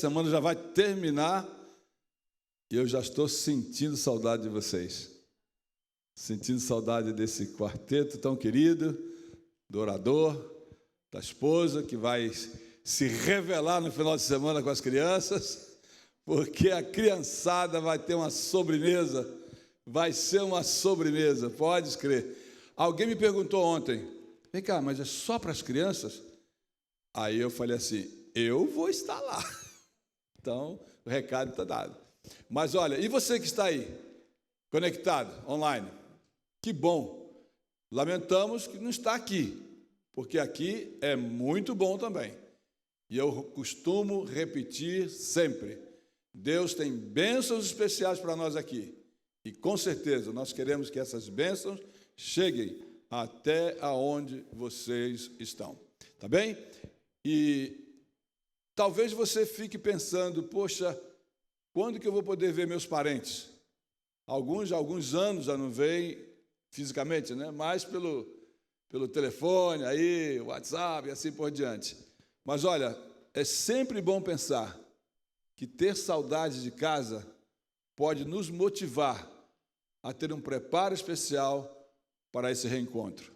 semana já vai terminar e eu já estou sentindo saudade de vocês. Sentindo saudade desse quarteto tão querido, do orador, da esposa, que vai se revelar no final de semana com as crianças, porque a criançada vai ter uma sobremesa, vai ser uma sobremesa, pode crer. Alguém me perguntou ontem, vem cá, mas é só para as crianças? Aí eu falei assim, eu vou estar lá. Então, o recado está dado. Mas olha, e você que está aí, conectado, online? Que bom. Lamentamos que não está aqui, porque aqui é muito bom também. E eu costumo repetir sempre, Deus tem bênçãos especiais para nós aqui. E com certeza nós queremos que essas bênçãos cheguem até aonde vocês estão. Tá bem? E talvez você fique pensando, poxa, quando que eu vou poder ver meus parentes? Alguns anos já não veem fisicamente, né? Mais pelo telefone, aí, WhatsApp e assim por diante. Mas olha, é sempre bom pensar que ter saudade de casa pode nos motivar a ter um preparo especial para esse reencontro.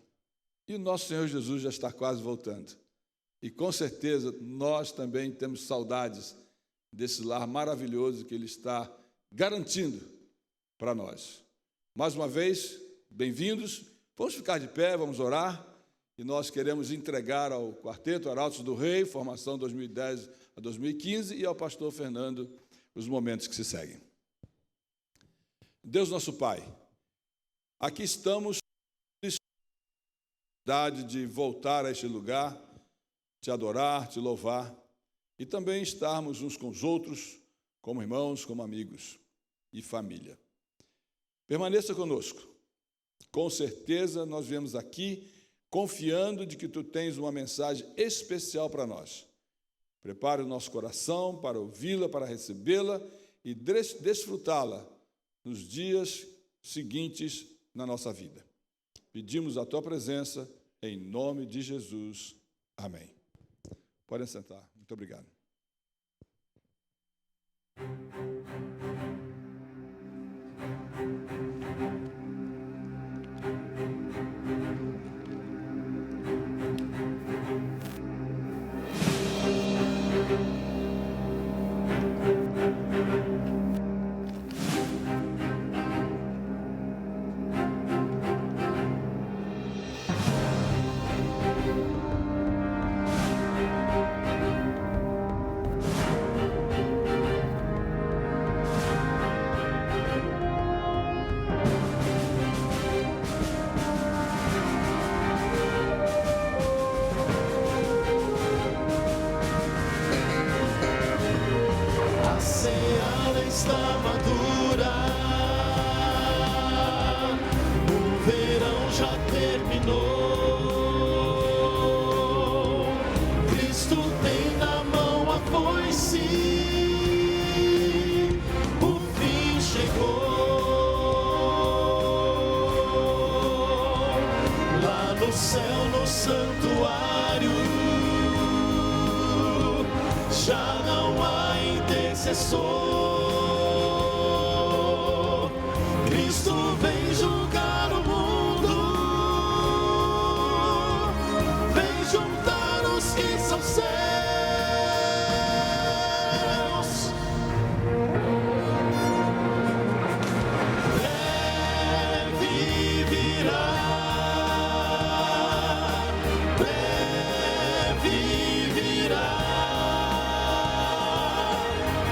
E o nosso Senhor Jesus já está quase voltando. E com certeza nós também temos saudades desse lar maravilhoso que Ele está garantindo para nós. Mais uma vez, bem-vindos. Vamos ficar de pé, vamos orar. E nós queremos entregar ao Quarteto Arautos do Rei, formação 2010 a 2015, e ao pastor Fernando os momentos que se seguem. Deus nosso Pai, aqui estamos de voltar a este lugar, te adorar, te louvar, e também estarmos uns com os outros, como irmãos, como amigos e família. Permaneça conosco. Com certeza nós viemos aqui confiando de que Tu tens uma mensagem especial para nós. Prepare o nosso coração para ouvi-la, para recebê-la e desfrutá-la nos dias seguintes na nossa vida. Pedimos a Tua presença, em nome de Jesus. Amém. Podem sentar. Muito obrigado.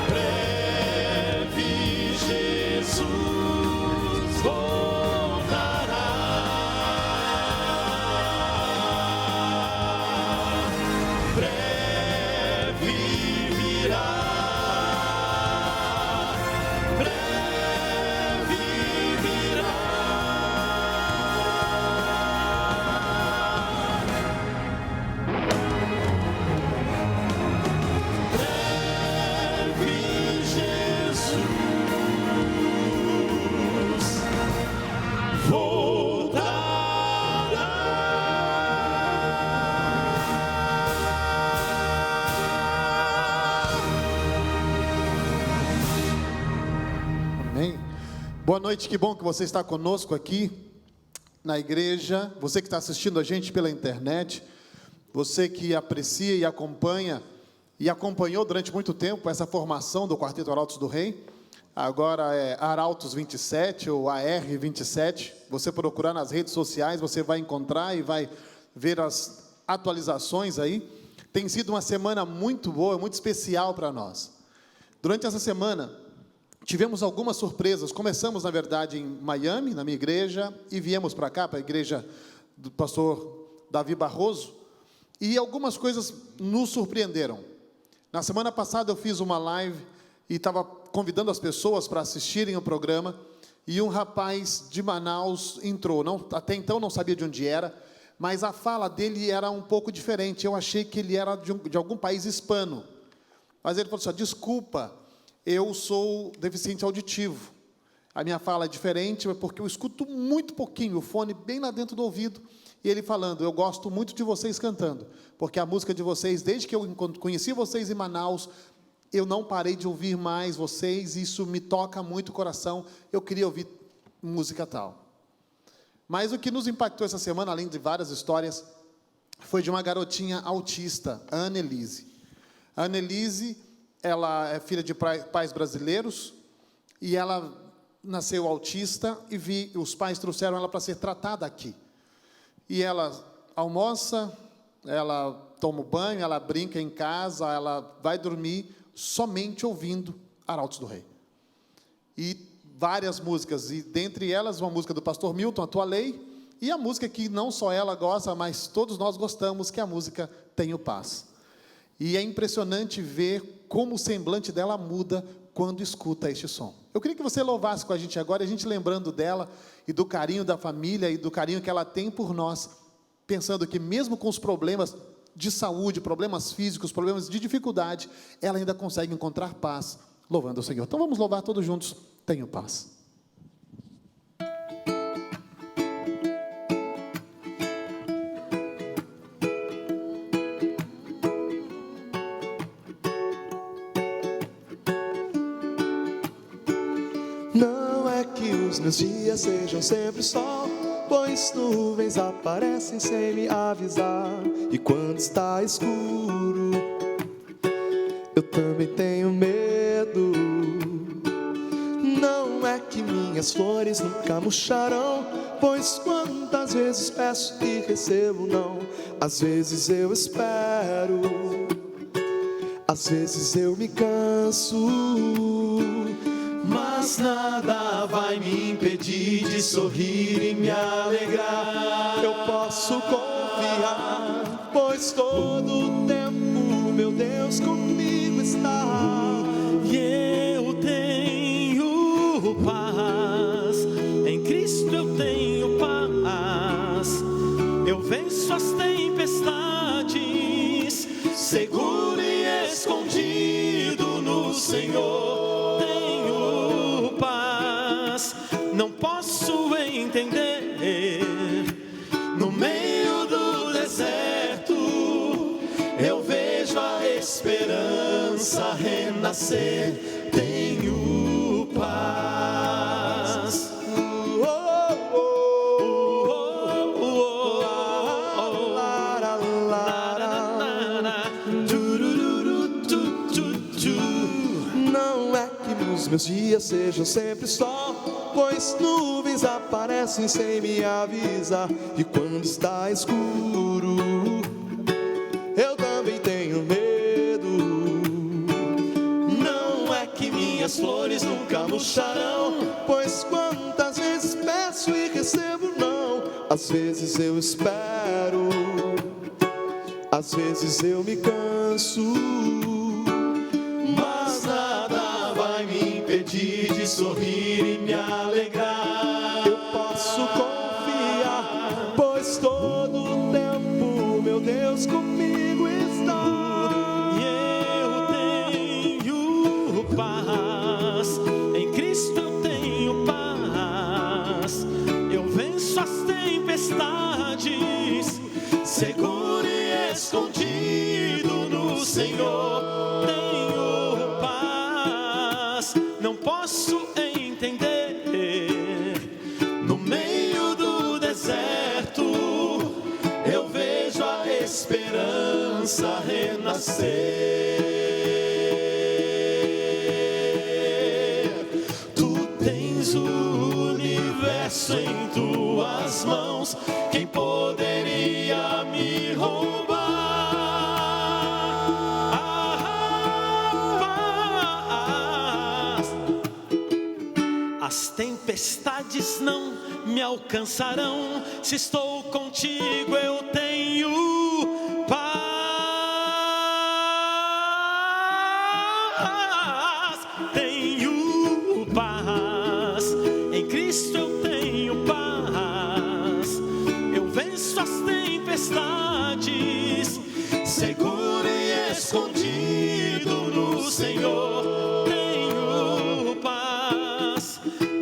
Breve Boa noite, que bom que você está conosco aqui na igreja, você que está assistindo a gente pela internet, você que aprecia e acompanha e acompanhou durante muito tempo essa formação do Quarteto Arautos do Rei, agora é Arautos 27 ou AR 27, você procurar nas redes sociais, você vai encontrar e vai ver as atualizações aí. Tem sido uma semana muito boa, muito especial para nós. Durante essa semana, tivemos algumas surpresas. Começamos, na verdade, em Miami, na minha igreja, e viemos para cá, para a igreja do pastor Davi Barroso, e algumas coisas nos surpreenderam. Na semana passada eu fiz uma live e estava convidando as pessoas para assistirem o programa, e um rapaz de Manaus entrou. Até então não sabia de onde era, mas a fala dele era um pouco diferente. Eu achei que ele era de algum país hispano. Mas ele falou assim: desculpa, eu sou deficiente auditivo. A minha fala é diferente, porque eu escuto muito pouquinho, o fone bem lá dentro do ouvido. E ele falando: eu gosto muito de vocês cantando, porque a música de vocês, desde que eu conheci vocês em Manaus, eu não parei de ouvir mais vocês, isso me toca muito o coração, eu queria ouvir música tal. Mas o que nos impactou essa semana, além de várias histórias, foi de uma garotinha autista, a Annelise. A Annelise, ela é filha de pais brasileiros, e ela nasceu autista, e os pais trouxeram ela para ser tratada aqui. E ela almoça, ela toma banho, ela brinca em casa, ela vai dormir somente ouvindo Arautos do Rei. E várias músicas, e dentre elas uma música do pastor Milton, A Tua Lei, e a música que não só ela gosta, mas todos nós gostamos, que é a música Tenho Paz. E é impressionante ver como o semblante dela muda quando escuta este som. Eu queria que você louvasse com a gente agora, a gente lembrando dela, e do carinho da família, e do carinho que ela tem por nós, pensando que mesmo com os problemas de saúde, problemas físicos, problemas de dificuldade, ela ainda consegue encontrar paz, louvando o Senhor. Então vamos louvar todos juntos, Tenho Paz. Não é que os meus dias sejam sempre sol, pois nuvens aparecem sem me avisar. E quando está escuro, eu também tenho medo. Não é que minhas flores nunca murcharão, pois quantas vezes peço e recebo não. Às vezes eu espero, às vezes eu me canso, mas nada vai me impedir de sorrir e me alegrar. Eu posso confiar, pois todo o tempo meu Deus comigo está. E eu tenho paz, em Cristo eu tenho paz. Eu venço as tempestades, seguro e escondido no Senhor. Tenho paz, não posso entender. No meio do deserto, eu vejo a esperança renascer. Tenho paz. Não é que os meus dias sejam sempre sol, pois nuvens aparecem sem me avisar. E quando está escuro, eu também tenho medo. Não é que minhas flores nunca murcharão, pois quantas vezes peço e recebo não. Às vezes eu espero, às vezes eu me canso, mas nada vai me impedir de sorrir e me alegrar. Eu posso confiar, pois todo o tempo meu Deus comigo está. E eu tenho paz, em Cristo eu tenho paz. Eu venço as tempestades, seguro e escondido no Senhor. Tenho paz, não posso entender. Tu tens o universo em tuas mãos, quem poderia me roubar? As tempestades não me alcançarão, se estou contigo eu tenho paz. Tenho paz, em Cristo eu tenho paz. Eu venço as tempestades, seguro e escondido no Senhor.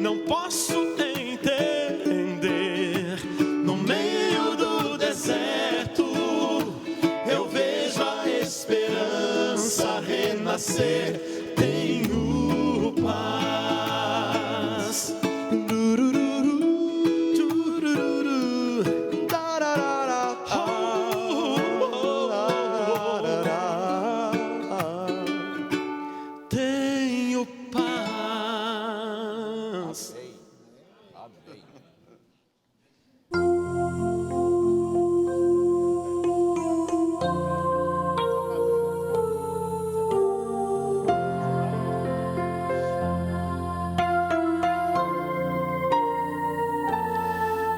Não posso entender, no meio do deserto eu vejo a esperança renascer. Tenho paz. Tenho paz.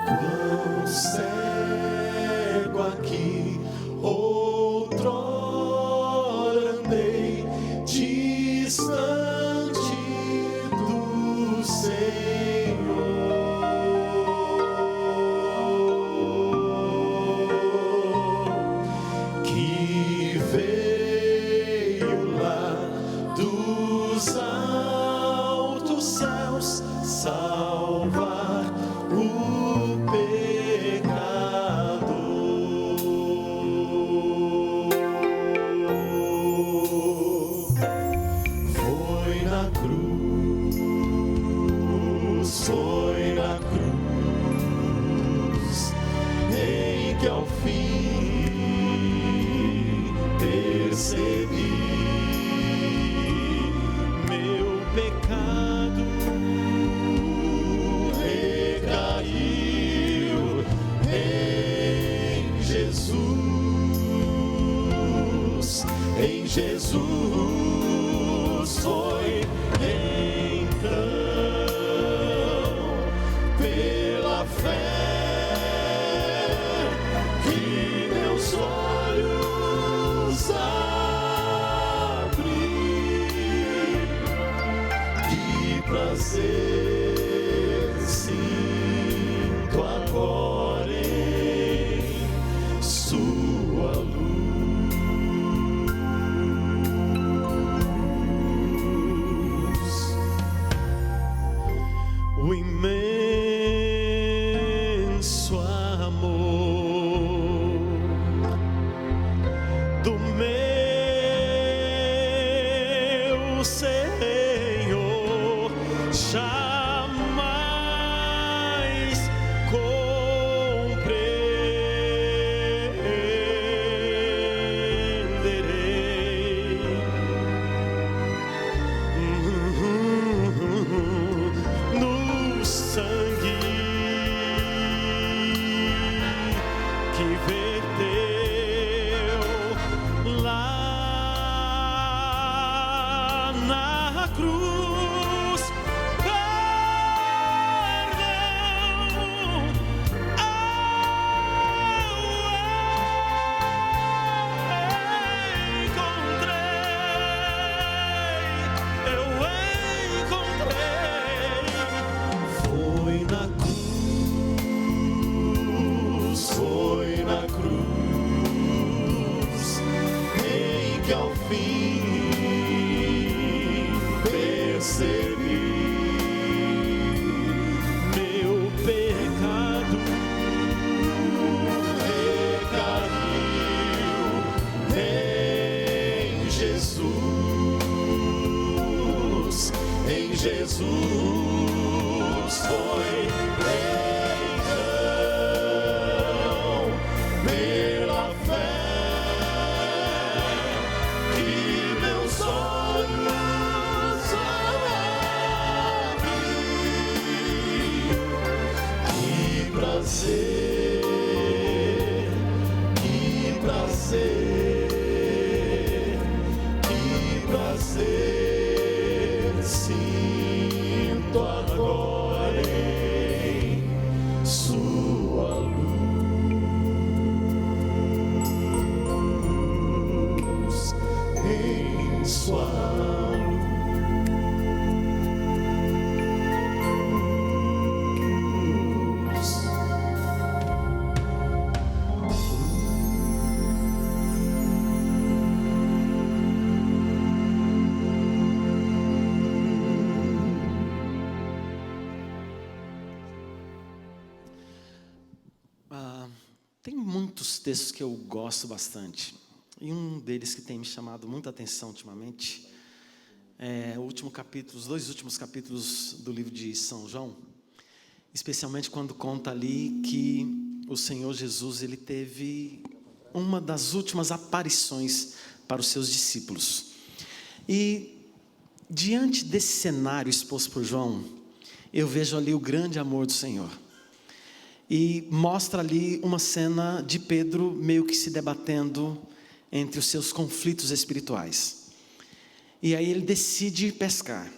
Quão cego aqui outrora andei, distante do Senhor, que veio lá dos altos céus salvar o pecador. Foi na cruz em que ao fim percebi meu pecado recaiu em Jesus. Em Jesus foi então pela fé que meus olhos abri. Que prazer sinto agora em sua luz. O imenso amor do meu Senhor jamais compreenderei. No sangue que verteu lá na cruz, perdão eu encontrei. Foi na cruz em que ao fim percebi meu pecado recaiu em Jesus. Em Jesus foi então pela fé prazer, que prazer, que prazer sinto agora em sua luz, em sua Tem muitos textos que eu gosto bastante, e um deles que tem me chamado muita atenção ultimamente é os dois últimos capítulos do livro de São João, especialmente quando conta ali que o Senhor Jesus ele teve uma das últimas aparições para os seus discípulos. E diante desse cenário exposto por João, eu vejo ali o grande amor do Senhor. E mostra ali uma cena de Pedro meio que se debatendo entre os seus conflitos espirituais. E aí ele decide ir pescar.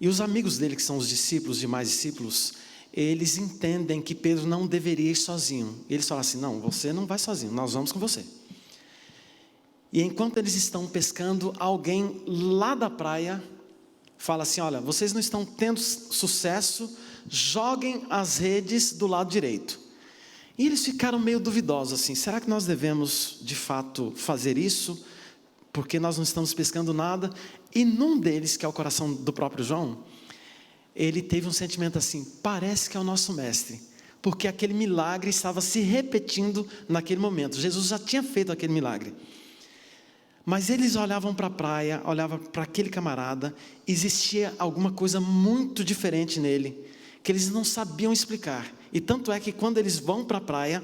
E os amigos dele, que são os discípulos, demais discípulos, eles entendem que Pedro não deveria ir sozinho. Eles falam assim: não, você não vai sozinho, nós vamos com você. E enquanto eles estão pescando, alguém lá da praia fala assim: olha, vocês não estão tendo sucesso, joguem as redes do lado direito. E eles ficaram meio duvidosos assim: será que nós devemos de fato fazer isso? Porque nós não estamos pescando nada. E num deles, que é o coração do próprio João, ele teve um sentimento assim: parece que é o nosso mestre, porque aquele milagre estava se repetindo naquele momento. Jesus já tinha feito aquele milagre. Mas eles olhavam para a praia, olhavam para aquele camarada, existia alguma coisa muito diferente nele, que eles não sabiam explicar. E tanto é que quando eles vão para a praia,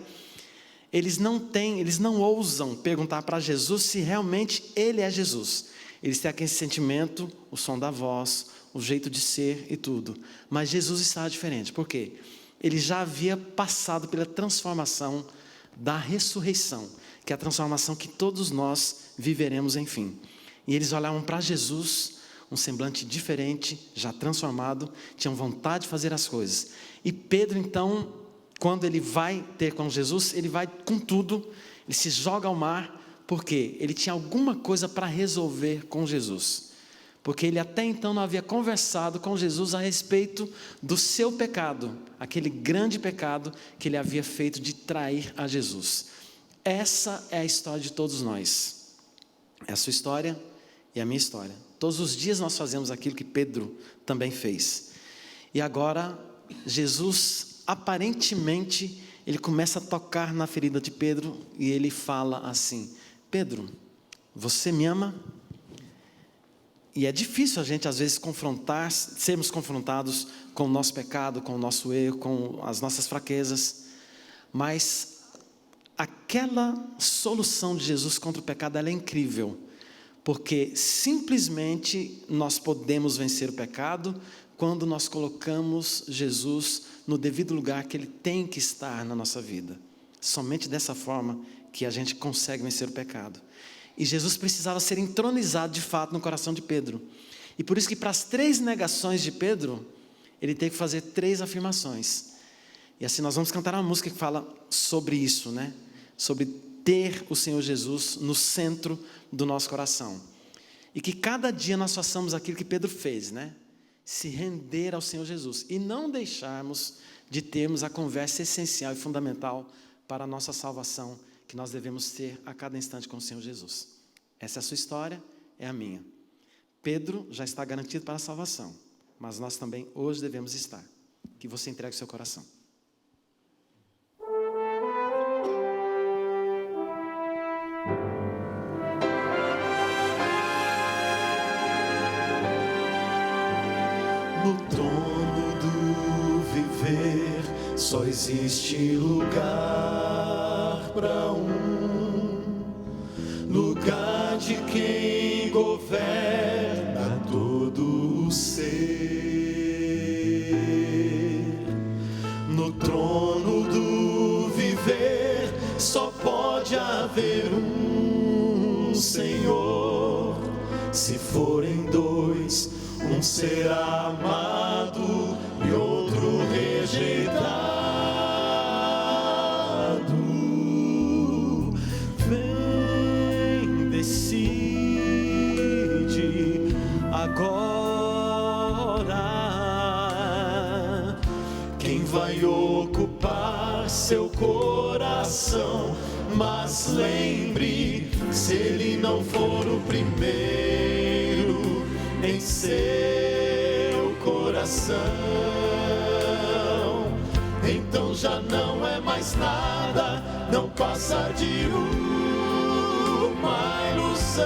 eles não ousam perguntar para Jesus se realmente ele é Jesus. Eles têm aquele sentimento, o som da voz, o jeito de ser e tudo. Mas Jesus estava diferente. Por quê? Ele já havia passado pela transformação da ressurreição, que é a transformação que todos nós viveremos, enfim. E eles olhavam para Jesus, um semblante diferente, já transformado, tinham vontade de fazer as coisas. E Pedro, então, quando ele vai ter com Jesus, ele vai com tudo, ele se joga ao mar, porque ele tinha alguma coisa para resolver com Jesus. Porque ele até então não havia conversado com Jesus a respeito do seu pecado, aquele grande pecado que ele havia feito de trair a Jesus. Essa é a história de todos nós. É a sua história e a minha história. Todos os dias nós fazemos aquilo que Pedro também fez. E agora, Jesus, aparentemente, ele começa a tocar na ferida de Pedro e ele fala assim: Pedro, você me ama? E é difícil a gente às vezes sermos confrontados com o nosso pecado, com o nosso erro, com as nossas fraquezas. Mas aquela solução de Jesus contra o pecado, ela é incrível. Porque simplesmente nós podemos vencer o pecado quando nós colocamos Jesus no devido lugar que ele tem que estar na nossa vida. Somente dessa forma que a gente consegue vencer o pecado. E Jesus precisava ser entronizado de fato no coração de Pedro. E por isso que para as 3 negações de Pedro, ele teve que fazer 3 afirmações. E assim nós vamos cantar uma música que fala sobre isso, né? Sobre ter o Senhor Jesus no centro do nosso coração. E que cada dia nós façamos aquilo que Pedro fez, né? Se render ao Senhor Jesus. E não deixarmos de termos a conversa essencial e fundamental para a nossa salvação, que nós devemos ter a cada instante com o Senhor Jesus. Essa é a sua história, é a minha. Pedro já está garantido para a salvação, mas nós também hoje devemos estar. Que você entregue o seu coração. No trono do viver só existe lugar para lugar de quem governa todo o ser. No trono dois, um será amado e outro rejeitado. Vem, decide agora Quem vai ocupar seu coração? Mas lembre, se ele não for o primeiro em seu coração, então já não é mais nada, não passa de uma ilusão.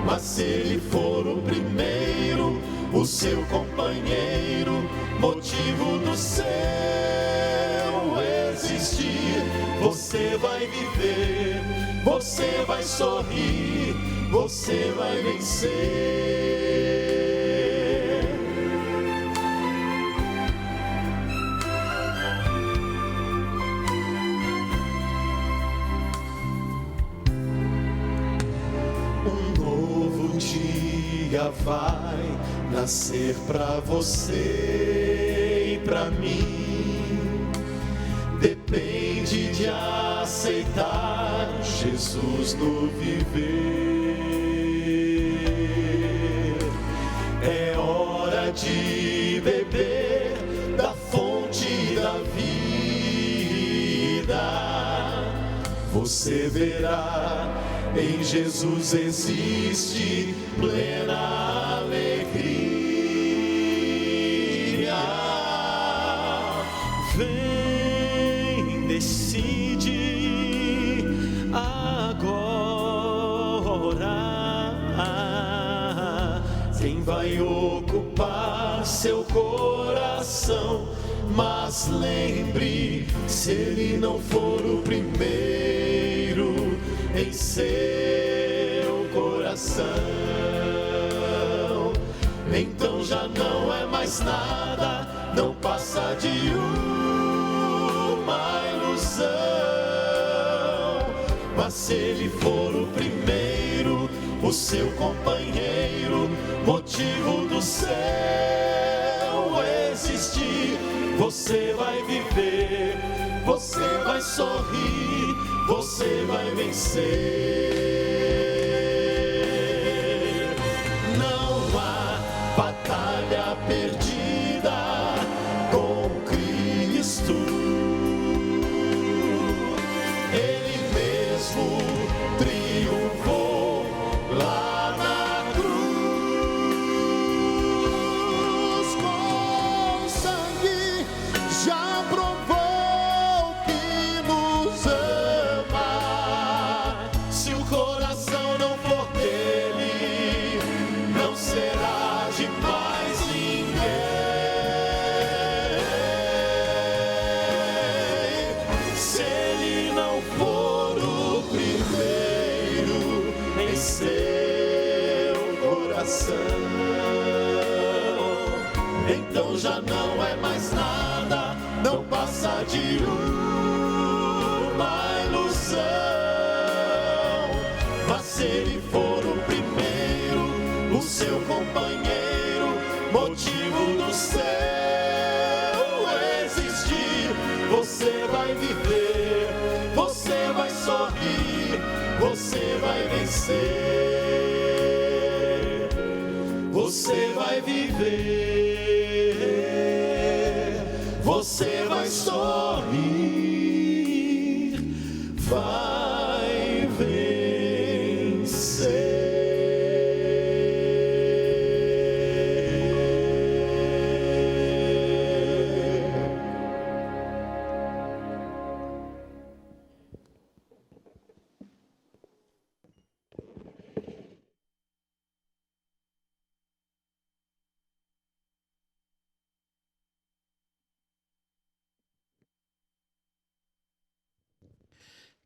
Mas se ele for o primeiro, o seu companheiro, motivo do seu existir, você vai viver, você vai sorrir, você vai vencer. Um novo dia vai nascer pra você e pra mim. Depende de aceitar Jesus no viver. É hora de beber da fonte da vida. Você verá, em Jesus existe plena alegria. Vem, decide agora Quem vai ocupar seu coração? Mas lembre, se ele não for o primeiro em seu coração, então já não é mais nada, não passa de uma ilusão. Mas se ele for o primeiro, o seu companheiro, motivo do seu existir, você vai viver, você vai sorrir, você vai vencer. Não há batalha perdida com Cristo. Ele mesmo triunfou lá na cruz. Com sangue já provou que nos ama. Se o coração não for dele, não será de mais ninguém. Se ele não for o primeiro em seu coração, então já não é mais nada, não passa de uma ilusão. Mas se ele for o primeiro, o seu companheiro, motivo do seu existir, você vai viver, você vai sorrir, você vai vencer. Você vai viver, você vai sorrir, vai vencer.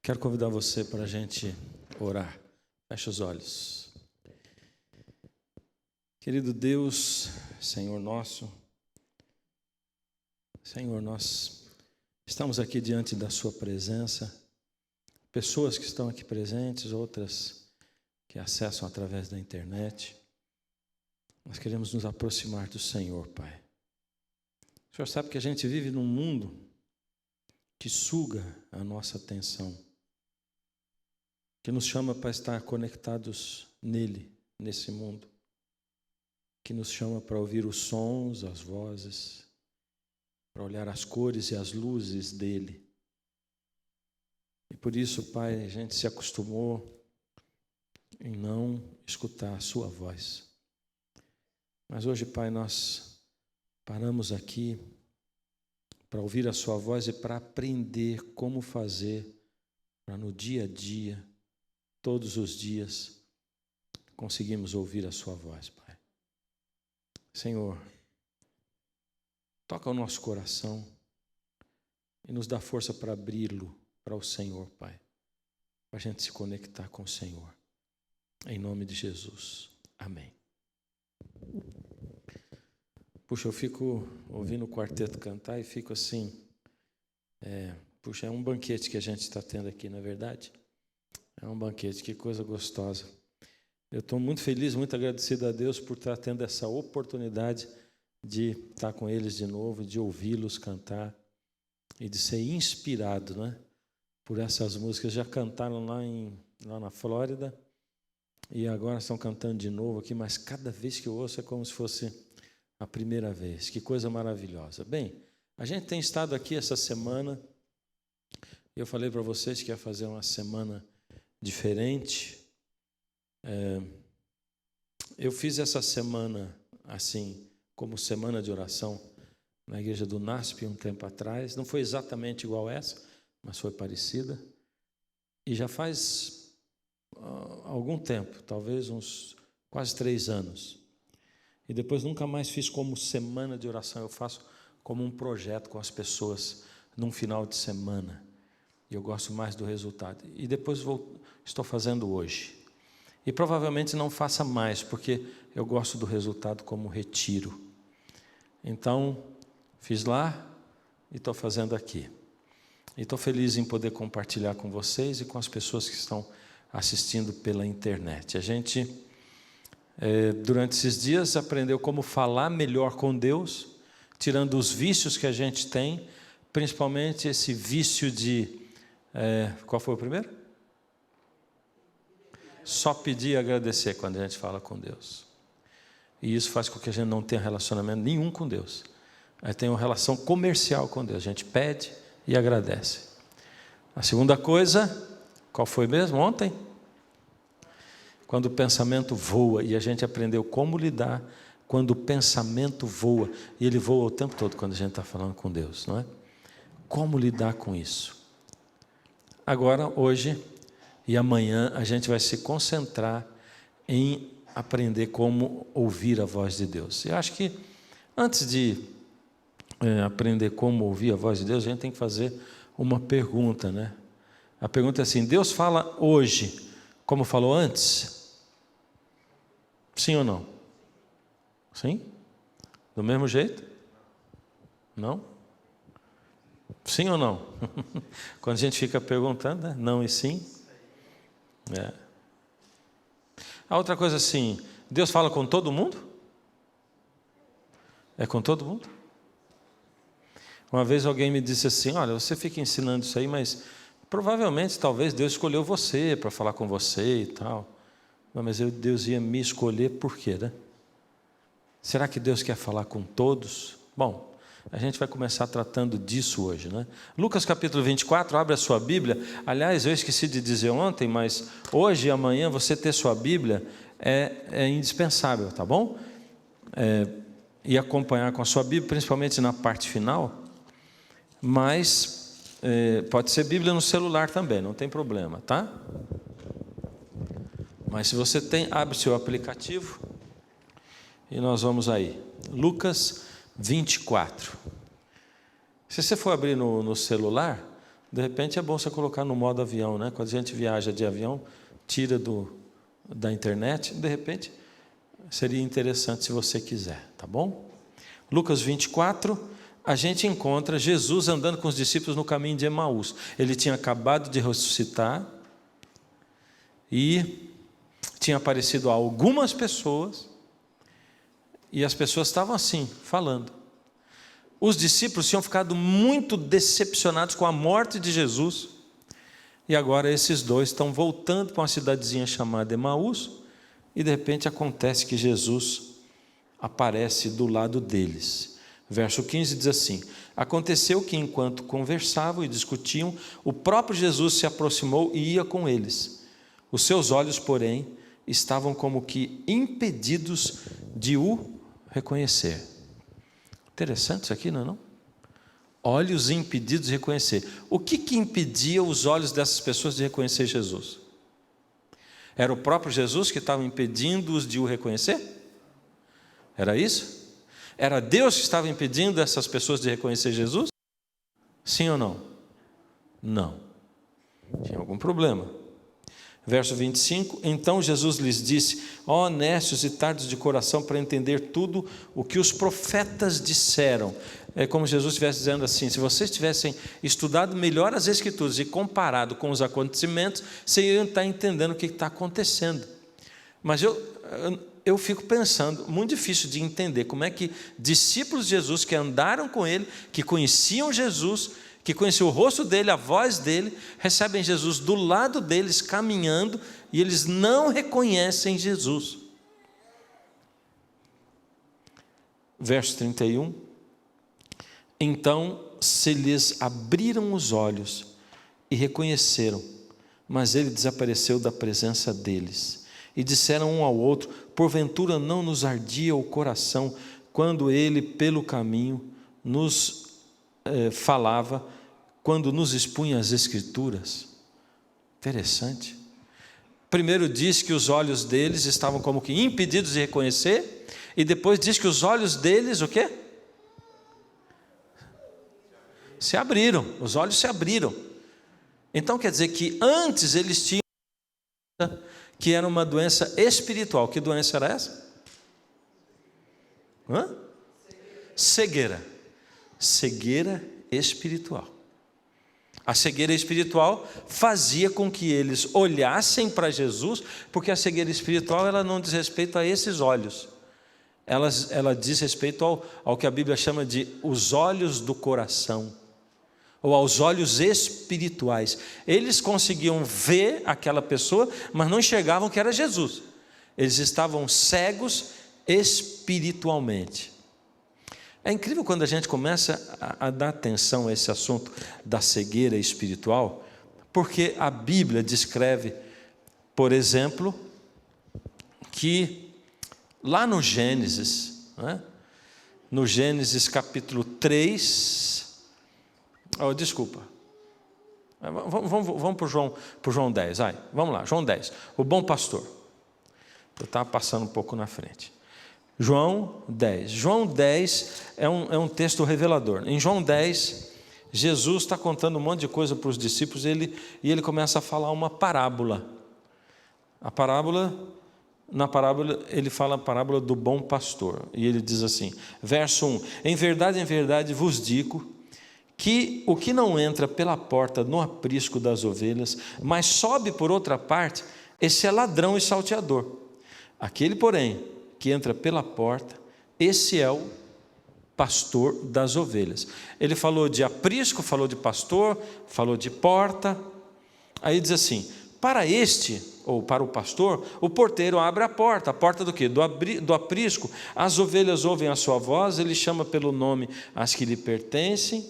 Quero convidar você para a gente orar. Feche os olhos. Querido Deus, Senhor, nós estamos aqui diante da Sua presença. Pessoas que estão aqui presentes, outras que acessam através da internet. Nós queremos nos aproximar do Senhor, Pai. O Senhor sabe que a gente vive num mundo que suga a nossa atenção, que nos chama para estar conectados nele, nesse mundo, que nos chama para ouvir os sons, as vozes, para olhar as cores e as luzes dele. E por isso, Pai, a gente se acostumou em não escutar a sua voz. Mas hoje, Pai, nós paramos aqui para ouvir a sua voz e para aprender como fazer para no dia a dia, todos os dias, conseguimos ouvir a sua voz, Pai. Senhor, toca o nosso coração e nos dá força para abri-lo para o Senhor, Pai, para a gente se conectar com o Senhor. Em nome de Jesus. Amém. Puxa, eu fico ouvindo o quarteto cantar e fico assim, puxa, é um banquete que a gente está tendo aqui, não é verdade? É um banquete, que coisa gostosa. Eu estou muito feliz, muito agradecido a Deus por estar tendo essa oportunidade de estar com eles de novo, de ouvi-los cantar e de ser inspirado, né, por essas músicas. Já cantaram lá na Flórida e agora estão cantando de novo aqui, mas cada vez que eu ouço é como se fosse a primeira vez. Que coisa maravilhosa. Bem, a gente tem estado aqui essa semana, eu falei para vocês que ia fazer uma semana diferente. Eu fiz essa semana assim, como semana de oração na igreja do NASP um tempo atrás. Não foi exatamente igual essa, mas foi parecida. E já faz algum tempo, talvez uns quase 3 anos. E depois nunca mais fiz como semana de oração. Eu faço como um projeto com as pessoas num final de semana. E eu gosto mais do resultado. E depois estou fazendo hoje. E provavelmente não faça mais, porque eu gosto do resultado como retiro. Então, fiz lá e estou fazendo aqui. E estou feliz em poder compartilhar com vocês e com as pessoas que estão assistindo pela internet. A gente, durante esses dias, aprendeu como falar melhor com Deus, tirando os vícios que a gente tem, principalmente esse vício de... qual foi o primeiro? Só pedir e agradecer quando a gente fala com Deus. E isso faz com que a gente não tenha relacionamento nenhum com Deus. Aí tem uma relação comercial com Deus. A gente pede e agradece. A segunda coisa, qual foi mesmo ontem? Quando o pensamento voa, e a gente aprendeu como lidar quando o pensamento voa. E ele voa o tempo todo quando a gente está falando com Deus, não é? Como lidar com isso? Agora, hoje e amanhã, a gente vai se concentrar em aprender como ouvir a voz de Deus. Eu acho que antes de aprender como ouvir a voz de Deus, a gente tem que fazer uma pergunta, né? A pergunta é assim: Deus fala hoje como falou antes? Sim ou não? Sim? Do mesmo jeito? Não? Sim ou não? Quando a gente fica perguntando, né? Não e sim. A outra coisa assim, Deus fala com todo mundo? É com todo mundo? Uma vez alguém me disse assim: olha, você fica ensinando isso aí, mas provavelmente, talvez Deus escolheu você para falar com você e tal. Mas Deus ia me escolher por quê, né? Será que Deus quer falar com todos? Bom, a gente vai começar tratando disso hoje, né? Lucas capítulo 24, abre a sua Bíblia. Aliás, eu esqueci de dizer ontem, mas hoje e amanhã você ter sua Bíblia é indispensável, tá bom? E acompanhar com a sua Bíblia, principalmente na parte final. Mas pode ser Bíblia no celular também, não tem problema, tá? Mas se você tem, abre seu aplicativo e nós vamos aí. Lucas 24. Se você for abrir no celular, de repente é bom você colocar no modo avião, né? Quando a gente viaja de avião, tira da internet, de repente seria interessante se você quiser, tá bom? Lucas 24, a gente encontra Jesus andando com os discípulos no caminho de Emaús. Ele tinha acabado de ressuscitar e tinha aparecido a algumas pessoas, e as pessoas estavam assim, falando. Os discípulos tinham ficado muito decepcionados com a morte de Jesus, e agora esses dois estão voltando para uma cidadezinha chamada Emaús, e de repente acontece que Jesus aparece do lado deles. Verso 15 diz assim: aconteceu que enquanto conversavam e discutiam, o próprio Jesus se aproximou e ia com eles. Os seus olhos, porém, estavam como que impedidos de o reconhecer. Interessante isso aqui, não é não? Olhos impedidos de reconhecer. O que impedia os olhos dessas pessoas de reconhecer Jesus? Era o próprio Jesus que estava impedindo-os de o reconhecer? Era isso? Era Deus que estava impedindo essas pessoas de reconhecer Jesus? Sim ou não? Não. Tinha algum problema. Verso 25, então Jesus lhes disse: ó honestos e tardos de coração para entender tudo o que os profetas disseram. É como se Jesus estivesse dizendo assim: se vocês tivessem estudado melhor as Escrituras e comparado com os acontecimentos, vocês iam estar entendendo o que está acontecendo. Mas eu fico pensando, muito difícil de entender como é que discípulos de Jesus que andaram com ele, que conheciam Jesus, que conheciam o rosto dele, a voz dele, recebem Jesus do lado deles caminhando e eles não reconhecem Jesus. Verso 31, então se lhes abriram os olhos e reconheceram, mas ele desapareceu da presença deles. E disseram um ao outro: porventura não nos ardia o coração quando ele pelo caminho nos falava, quando nos expunha as Escrituras? Interessante. Primeiro diz que os olhos deles estavam como que impedidos de reconhecer, e depois diz que os olhos deles, o quê? Se abriram, os olhos se abriram. Então quer dizer que antes eles tinham que era uma doença espiritual. Que doença era essa? Cegueira. Cegueira espiritual. A cegueira espiritual fazia com que eles olhassem para Jesus, porque a cegueira espiritual ela não diz respeito a esses olhos. Ela diz respeito ao que a Bíblia chama de os olhos do coração, ou aos olhos espirituais. Eles conseguiam ver aquela pessoa, mas não enxergavam que era Jesus. Eles estavam cegos espiritualmente. É incrível quando a gente começa a dar atenção a esse assunto da cegueira espiritual, porque a Bíblia descreve, por exemplo, que lá no Gênesis, no Gênesis capítulo 3, desculpa, vamos para o João 10, vamos lá, João 10, o bom pastor. Eu estava passando um pouco na frente. João 10. João 10 é um texto revelador. Em João 10, Jesus está contando um monte de coisa para os discípulos e ele começa a falar uma parábola. Na parábola, ele fala a parábola do bom pastor. E ele diz assim, verso 1: em verdade vos digo que o que não entra pela porta no aprisco das ovelhas, mas sobe por outra parte, esse é ladrão e salteador. Aquele, porém, que entra pela porta, esse é o pastor das ovelhas. Ele falou de aprisco, falou de pastor, falou de porta. Aí diz assim: para este, ou para o pastor, o porteiro abre a porta do quê? Do aprisco. As ovelhas ouvem a sua voz, ele chama pelo nome as que lhe pertencem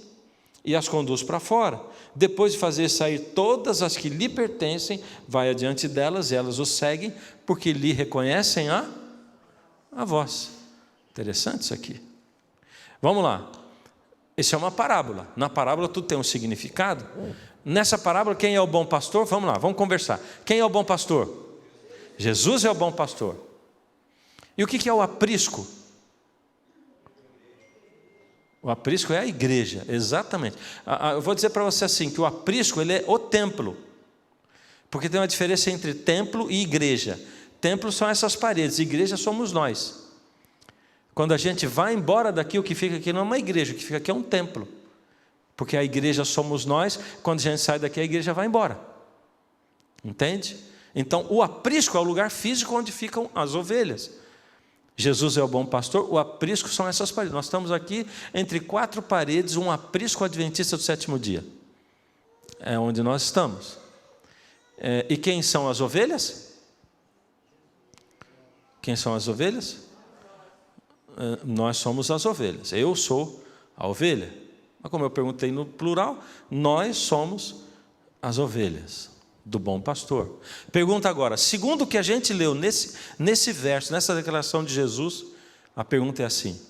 e as conduz para fora. Depois de fazer sair todas as que lhe pertencem, vai adiante delas e elas o seguem, porque lhe reconhecem a voz. Interessante isso aqui. Vamos lá. Isso é uma parábola. Na parábola tudo tem um significado. Nessa parábola, quem é o bom pastor? Vamos lá, vamos conversar. Quem é o bom pastor? Jesus é o bom pastor. E o que é o aprisco? O aprisco é a igreja, exatamente. Eu vou dizer para você assim, que o aprisco ele é o templo. Porque tem uma diferença entre templo e igreja. Templo são essas paredes, igreja somos nós. Quando a gente vai embora daqui, o que fica aqui não é uma igreja, o que fica aqui é um templo. Porque a igreja somos nós, quando a gente sai daqui, a igreja vai embora. Entende? Então, o aprisco é o lugar físico onde ficam as ovelhas. Jesus é o bom pastor, o aprisco são essas paredes. Nós estamos aqui entre 4 paredes, um aprisco adventista do 7º dia. É onde nós estamos. E quem são as ovelhas? Quem são as ovelhas? Nós somos as ovelhas. Eu sou a ovelha. Mas como eu perguntei no plural, nós somos as ovelhas do bom pastor. Pergunta agora, segundo o que a gente leu nesse verso, nessa declaração de Jesus, a pergunta é assim: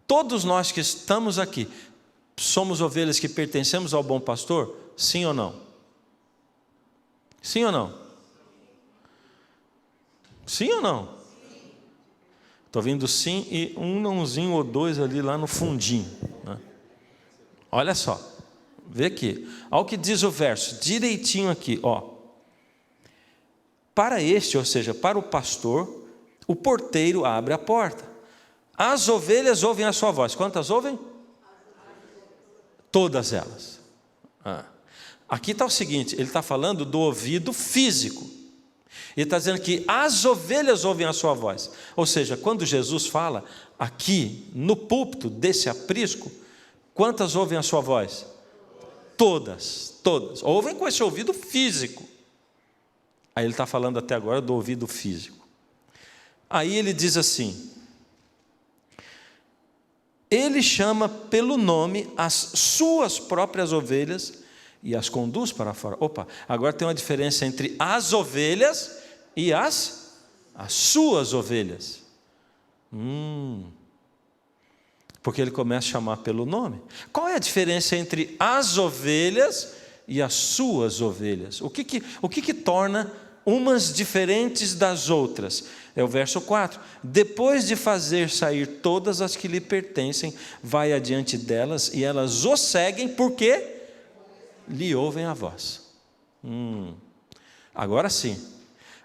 todos nós que estamos aqui, somos ovelhas que pertencemos ao bom pastor? Sim ou não? Sim ou não? Sim ou não? Estou vendo sim e um nãozinho ou 2 ali lá no fundinho, né? Olha só, vê aqui, olha o que diz o verso, direitinho aqui, ó. Para este, ou seja, para o pastor, o porteiro abre a porta. As ovelhas ouvem a sua voz. Quantas ouvem? Todas elas. Aqui está o seguinte, ele está falando do ouvido físico. Ele está dizendo que as ovelhas ouvem a sua voz. Ou seja, quando Jesus fala aqui no púlpito desse aprisco, quantas ouvem a sua voz? Todas, todas. Ouvem com esse ouvido físico. Aí ele está falando até agora do ouvido físico. Aí ele diz assim: ele chama pelo nome as suas próprias ovelhas e as conduz para fora. Opa, agora tem uma diferença entre as ovelhas e as suas ovelhas. Porque ele começa a chamar pelo nome. Qual é a diferença entre as ovelhas e as suas ovelhas? O que torna umas diferentes das outras? É o verso 4. Depois de fazer sair todas as que lhe pertencem, vai adiante delas e elas o seguem, porque lhe ouvem a voz. Agora sim,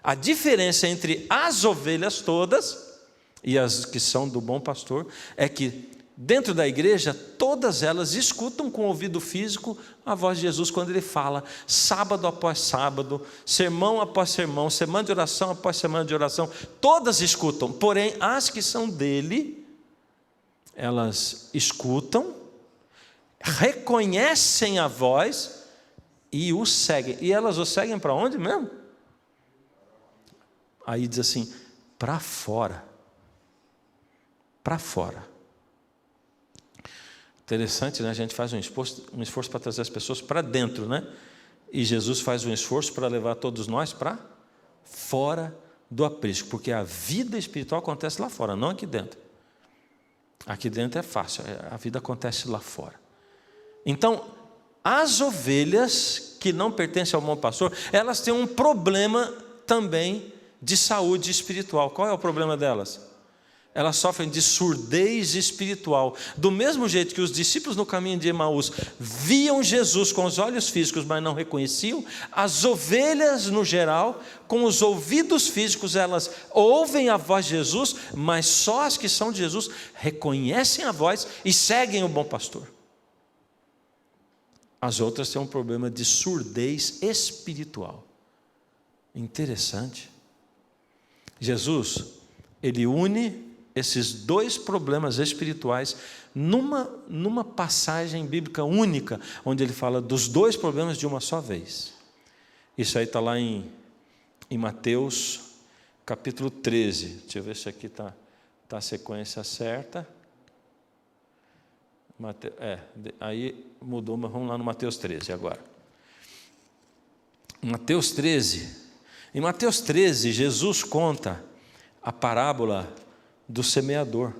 a diferença entre as ovelhas todas e as que são do bom pastor é que dentro da igreja, todas elas escutam com o ouvido físico a voz de Jesus quando ele fala, sábado após sábado, sermão após sermão, semana de oração após semana de oração, todas escutam. Porém, as que são dele, elas escutam, reconhecem a voz e o seguem. E elas o seguem para onde mesmo? Aí diz assim, para fora. Para fora. Interessante, né? A gente faz um esforço para trazer as pessoas para dentro, né? E Jesus faz um esforço para levar todos nós para fora do aprisco, porque a vida espiritual acontece lá fora, não aqui dentro. Aqui dentro é fácil, a vida acontece lá fora. Então, as ovelhas que não pertencem ao bom pastor, elas têm um problema também de saúde espiritual. Qual é o problema delas? Elas sofrem de surdez espiritual. Do mesmo jeito que os discípulos no caminho de Emaús viam Jesus com os olhos físicos, mas não reconheciam, as ovelhas no geral, com os ouvidos físicos, elas ouvem a voz de Jesus, mas só as que são de Jesus reconhecem a voz e seguem o bom pastor. As outras têm um problema de surdez espiritual. Interessante. Jesus, ele une esses 2 problemas espirituais numa passagem bíblica única, onde ele fala dos 2 problemas de uma só vez. Isso aí está lá em Mateus capítulo 13. Deixa eu ver se aqui está a sequência certa. Aí mudou, mas vamos lá no Mateus 13 agora. Mateus 13. Em Mateus 13, Jesus conta a parábola do semeador.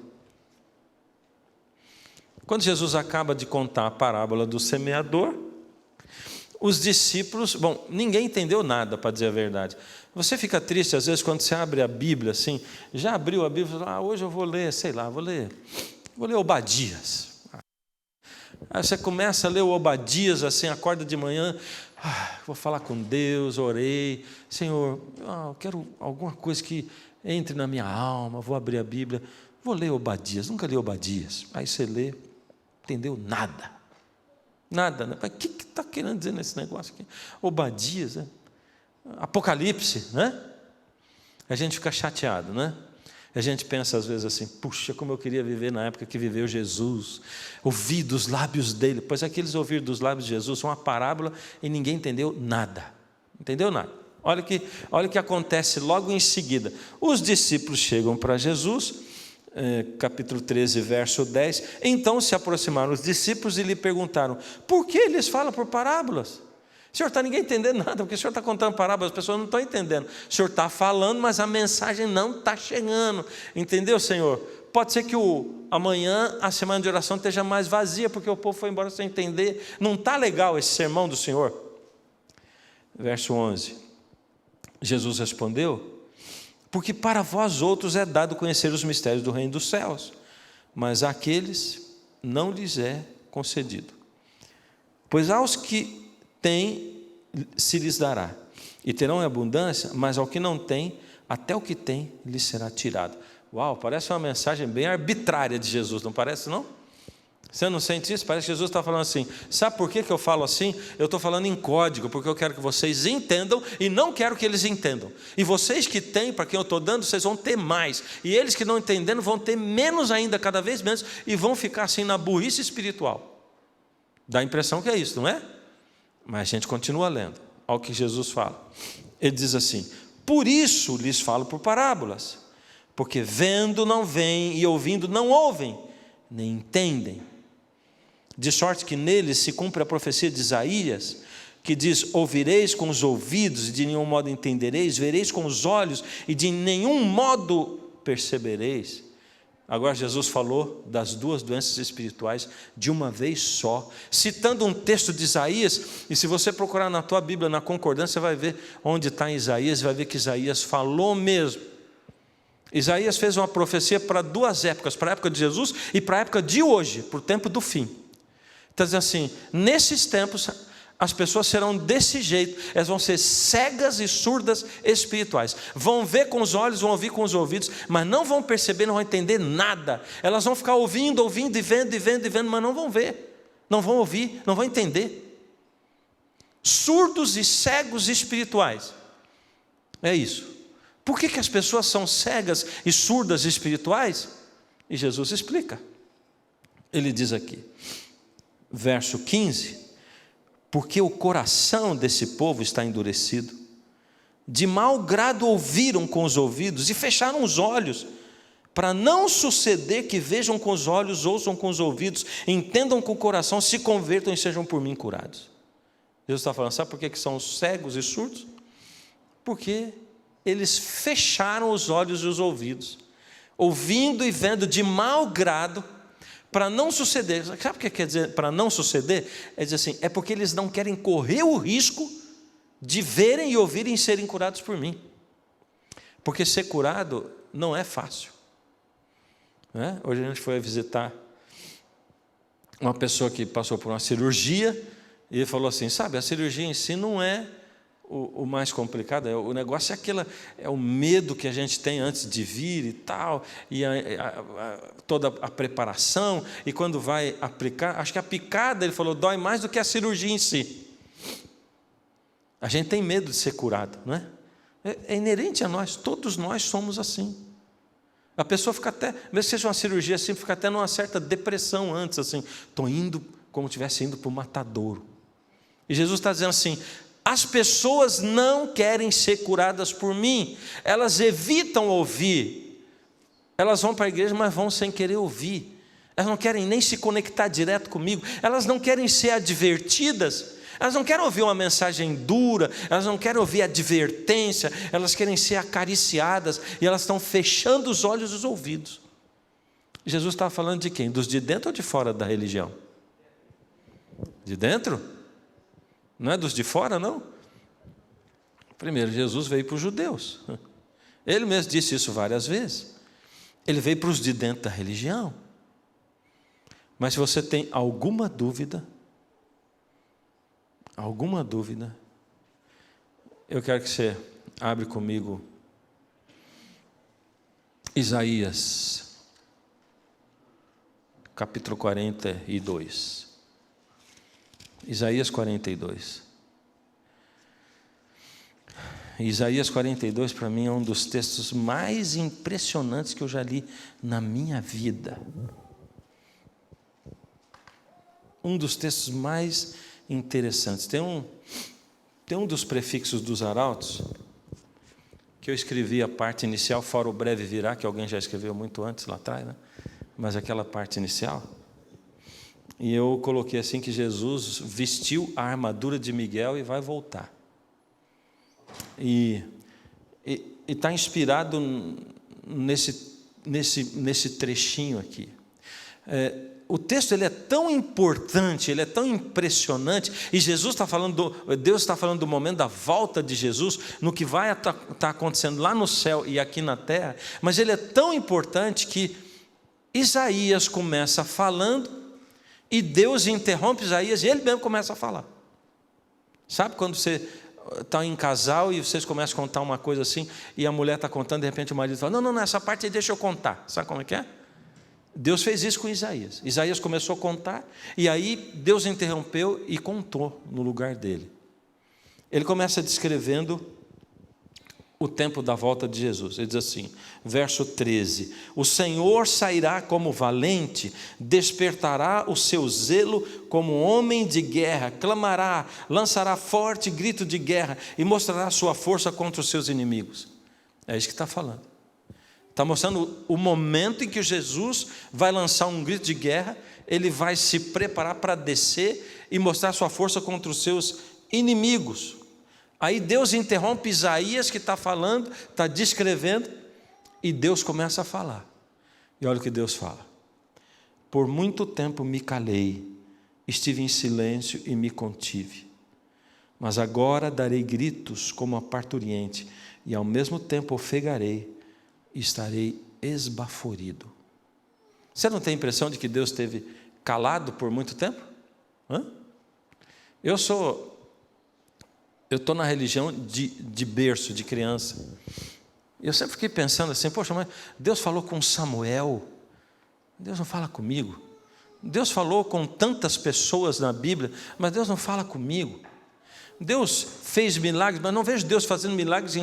Quando Jesus acaba de contar a parábola do semeador, os discípulos, ninguém entendeu nada, para dizer a verdade. Você fica triste às vezes quando você abre a Bíblia assim, já abriu a Bíblia e fala, hoje eu vou ler, vou ler Obadias. Aí você começa a ler o Obadias assim, acorda de manhã, vou falar com Deus, orei, Senhor, eu quero alguma coisa que entre na minha alma, vou abrir a Bíblia, vou ler Obadias, nunca li Obadias. Aí você lê, entendeu nada. Nada, né? O que está querendo dizer nesse negócio aqui? Obadias, né? Apocalipse, né? A gente fica chateado, né? A gente pensa às vezes assim, puxa, como eu queria viver na época que viveu Jesus, ouvir dos lábios dele. Pois aqueles ouvir dos lábios de Jesus são uma parábola e ninguém entendeu nada. Entendeu nada? Olha o que acontece logo em seguida. Os discípulos chegam para Jesus, capítulo 13, verso 10. Então se aproximaram os discípulos e lhe perguntaram, por que eles falam por parábolas? Senhor, ninguém entendendo nada, porque o Senhor está contando parábolas, as pessoas não estão entendendo. O Senhor está falando, mas a mensagem não está chegando. Entendeu, Senhor? Pode ser que amanhã a semana de oração esteja mais vazia, porque o povo foi embora sem entender. Não está legal esse sermão do Senhor? Verso 11. Jesus respondeu, porque para vós outros é dado conhecer os mistérios do reino dos céus, mas àqueles não lhes é concedido. Pois aos que têm, se lhes dará, e terão em abundância, mas ao que não tem, até o que tem lhes será tirado. Uau, parece uma mensagem bem arbitrária de Jesus, não parece não? Você não sente isso? Parece que Jesus está falando assim, sabe por que eu falo assim? Eu estou falando em código, porque eu quero que vocês entendam e não quero que eles entendam. E vocês que têm, para quem eu estou dando, vocês vão ter mais. E eles que não entendendo vão ter menos ainda, cada vez menos, e vão ficar assim na burrice espiritual. Dá a impressão que é isso, não é? Mas a gente continua lendo, ao que Jesus fala. Ele diz assim, por isso lhes falo por parábolas, porque vendo não veem e ouvindo não ouvem, nem entendem. De sorte que neles se cumpre a profecia de Isaías, que diz, ouvireis com os ouvidos e de nenhum modo entendereis, vereis com os olhos e de nenhum modo percebereis. Agora Jesus falou das duas doenças espirituais de uma vez só, citando um texto de Isaías, e se você procurar na tua Bíblia, na concordância, você vai ver onde está em Isaías, vai ver que Isaías falou mesmo. Isaías fez uma profecia para duas épocas, para a época de Jesus e para a época de hoje, para o tempo do fim. Então diz assim, nesses tempos as pessoas serão desse jeito, elas vão ser cegas e surdas espirituais, vão ver com os olhos, vão ouvir com os ouvidos, mas não vão perceber, não vão entender nada. Elas vão ficar ouvindo e vendo, mas não vão ver, não vão ouvir, não vão entender. Surdos e cegos espirituais, é isso. Por que as pessoas são cegas e surdas espirituais? E Jesus explica, ele diz aqui, verso 15, porque o coração desse povo está endurecido, de mau grado ouviram com os ouvidos e fecharam os olhos, para não suceder que vejam com os olhos, ouçam com os ouvidos, entendam com o coração, se convertam e sejam por mim curados. Jesus está falando, sabe por que são cegos e surdos? Porque eles fecharam os olhos e os ouvidos, ouvindo e vendo de mau grado, para não suceder. Sabe o que quer dizer para não suceder? É dizer assim, é porque eles não querem correr o risco de verem e ouvirem e serem curados por mim. Porque ser curado não é fácil. Hoje a gente foi visitar uma pessoa que passou por uma cirurgia, e ele falou assim, sabe, a cirurgia em si não é o mais complicado, o negócio é o medo que a gente tem antes de vir e tal, e toda a preparação, e quando vai aplicar, acho que a picada, ele falou, dói mais do que a cirurgia em si. A gente tem medo de ser curado, não é? É inerente a nós, todos nós somos assim. A pessoa fica até, mesmo que seja uma cirurgia assim, fica até numa certa depressão antes, assim, estou indo como se estivesse indo para o matadouro. E Jesus está dizendo assim, as pessoas não querem ser curadas por mim, elas evitam ouvir, elas vão para a igreja, mas vão sem querer ouvir, elas não querem nem se conectar direto comigo, elas não querem ser advertidas, elas não querem ouvir uma mensagem dura, elas não querem ouvir advertência, elas querem ser acariciadas, e elas estão fechando os olhos e os ouvidos. Jesus estava falando de quem? Dos de dentro ou de fora da religião? De dentro? Não é dos de fora, não? Primeiro, Jesus veio para os judeus. Ele mesmo disse isso várias vezes. Ele veio para os de dentro da religião. Mas se você tem alguma dúvida, eu quero que você abre comigo Isaías, capítulo 42. Isaías 42. Isaías 42 para mim é um dos textos mais impressionantes que eu já li na minha vida. Um dos textos mais interessantes. Tem um dos prefixos dos arautos, que eu escrevi a parte inicial, fora o breve virá, que alguém já escreveu muito antes, lá atrás, né? Mas aquela parte inicial. E eu coloquei assim que Jesus vestiu a armadura de Miguel e vai voltar. E está inspirado nesse trechinho aqui. O texto ele é tão importante, ele é tão impressionante, e Deus está falando do momento da volta de Jesus, no que vai estar acontecendo lá no céu e aqui na terra, mas ele é tão importante que Isaías começa falando, e Deus interrompe Isaías, e ele mesmo começa a falar. Sabe quando você está em casal, e vocês começam a contar uma coisa assim, e a mulher está contando, de repente o marido fala, não, essa parte aí deixa eu contar. Sabe como é que é? Deus fez isso com Isaías. Isaías começou a contar, e aí Deus interrompeu e contou no lugar dele. Ele começa descrevendo o tempo da volta de Jesus. Ele diz assim, verso 13: o Senhor sairá como valente, despertará o seu zelo como homem de guerra, clamará, lançará forte grito de guerra e mostrará sua força contra os seus inimigos. É isso que está falando. Está mostrando o momento em que Jesus vai lançar um grito de guerra, ele vai se preparar para descer e mostrar sua força contra os seus inimigos. Aí Deus interrompe Isaías, que está falando, está descrevendo, e Deus começa a falar. E olha o que Deus fala: por muito tempo me calei, estive em silêncio e me contive, mas agora darei gritos como a parturiente, e ao mesmo tempo ofegarei, estarei esbaforido. Você não tem a impressão de que Deus esteve calado por muito tempo? Eu estou na religião de berço, de criança. Eu sempre fiquei pensando assim, poxa, mas Deus falou com Samuel, Deus não fala comigo. Deus falou com tantas pessoas na Bíblia, mas Deus não fala comigo. Deus fez milagres, mas não vejo Deus fazendo milagres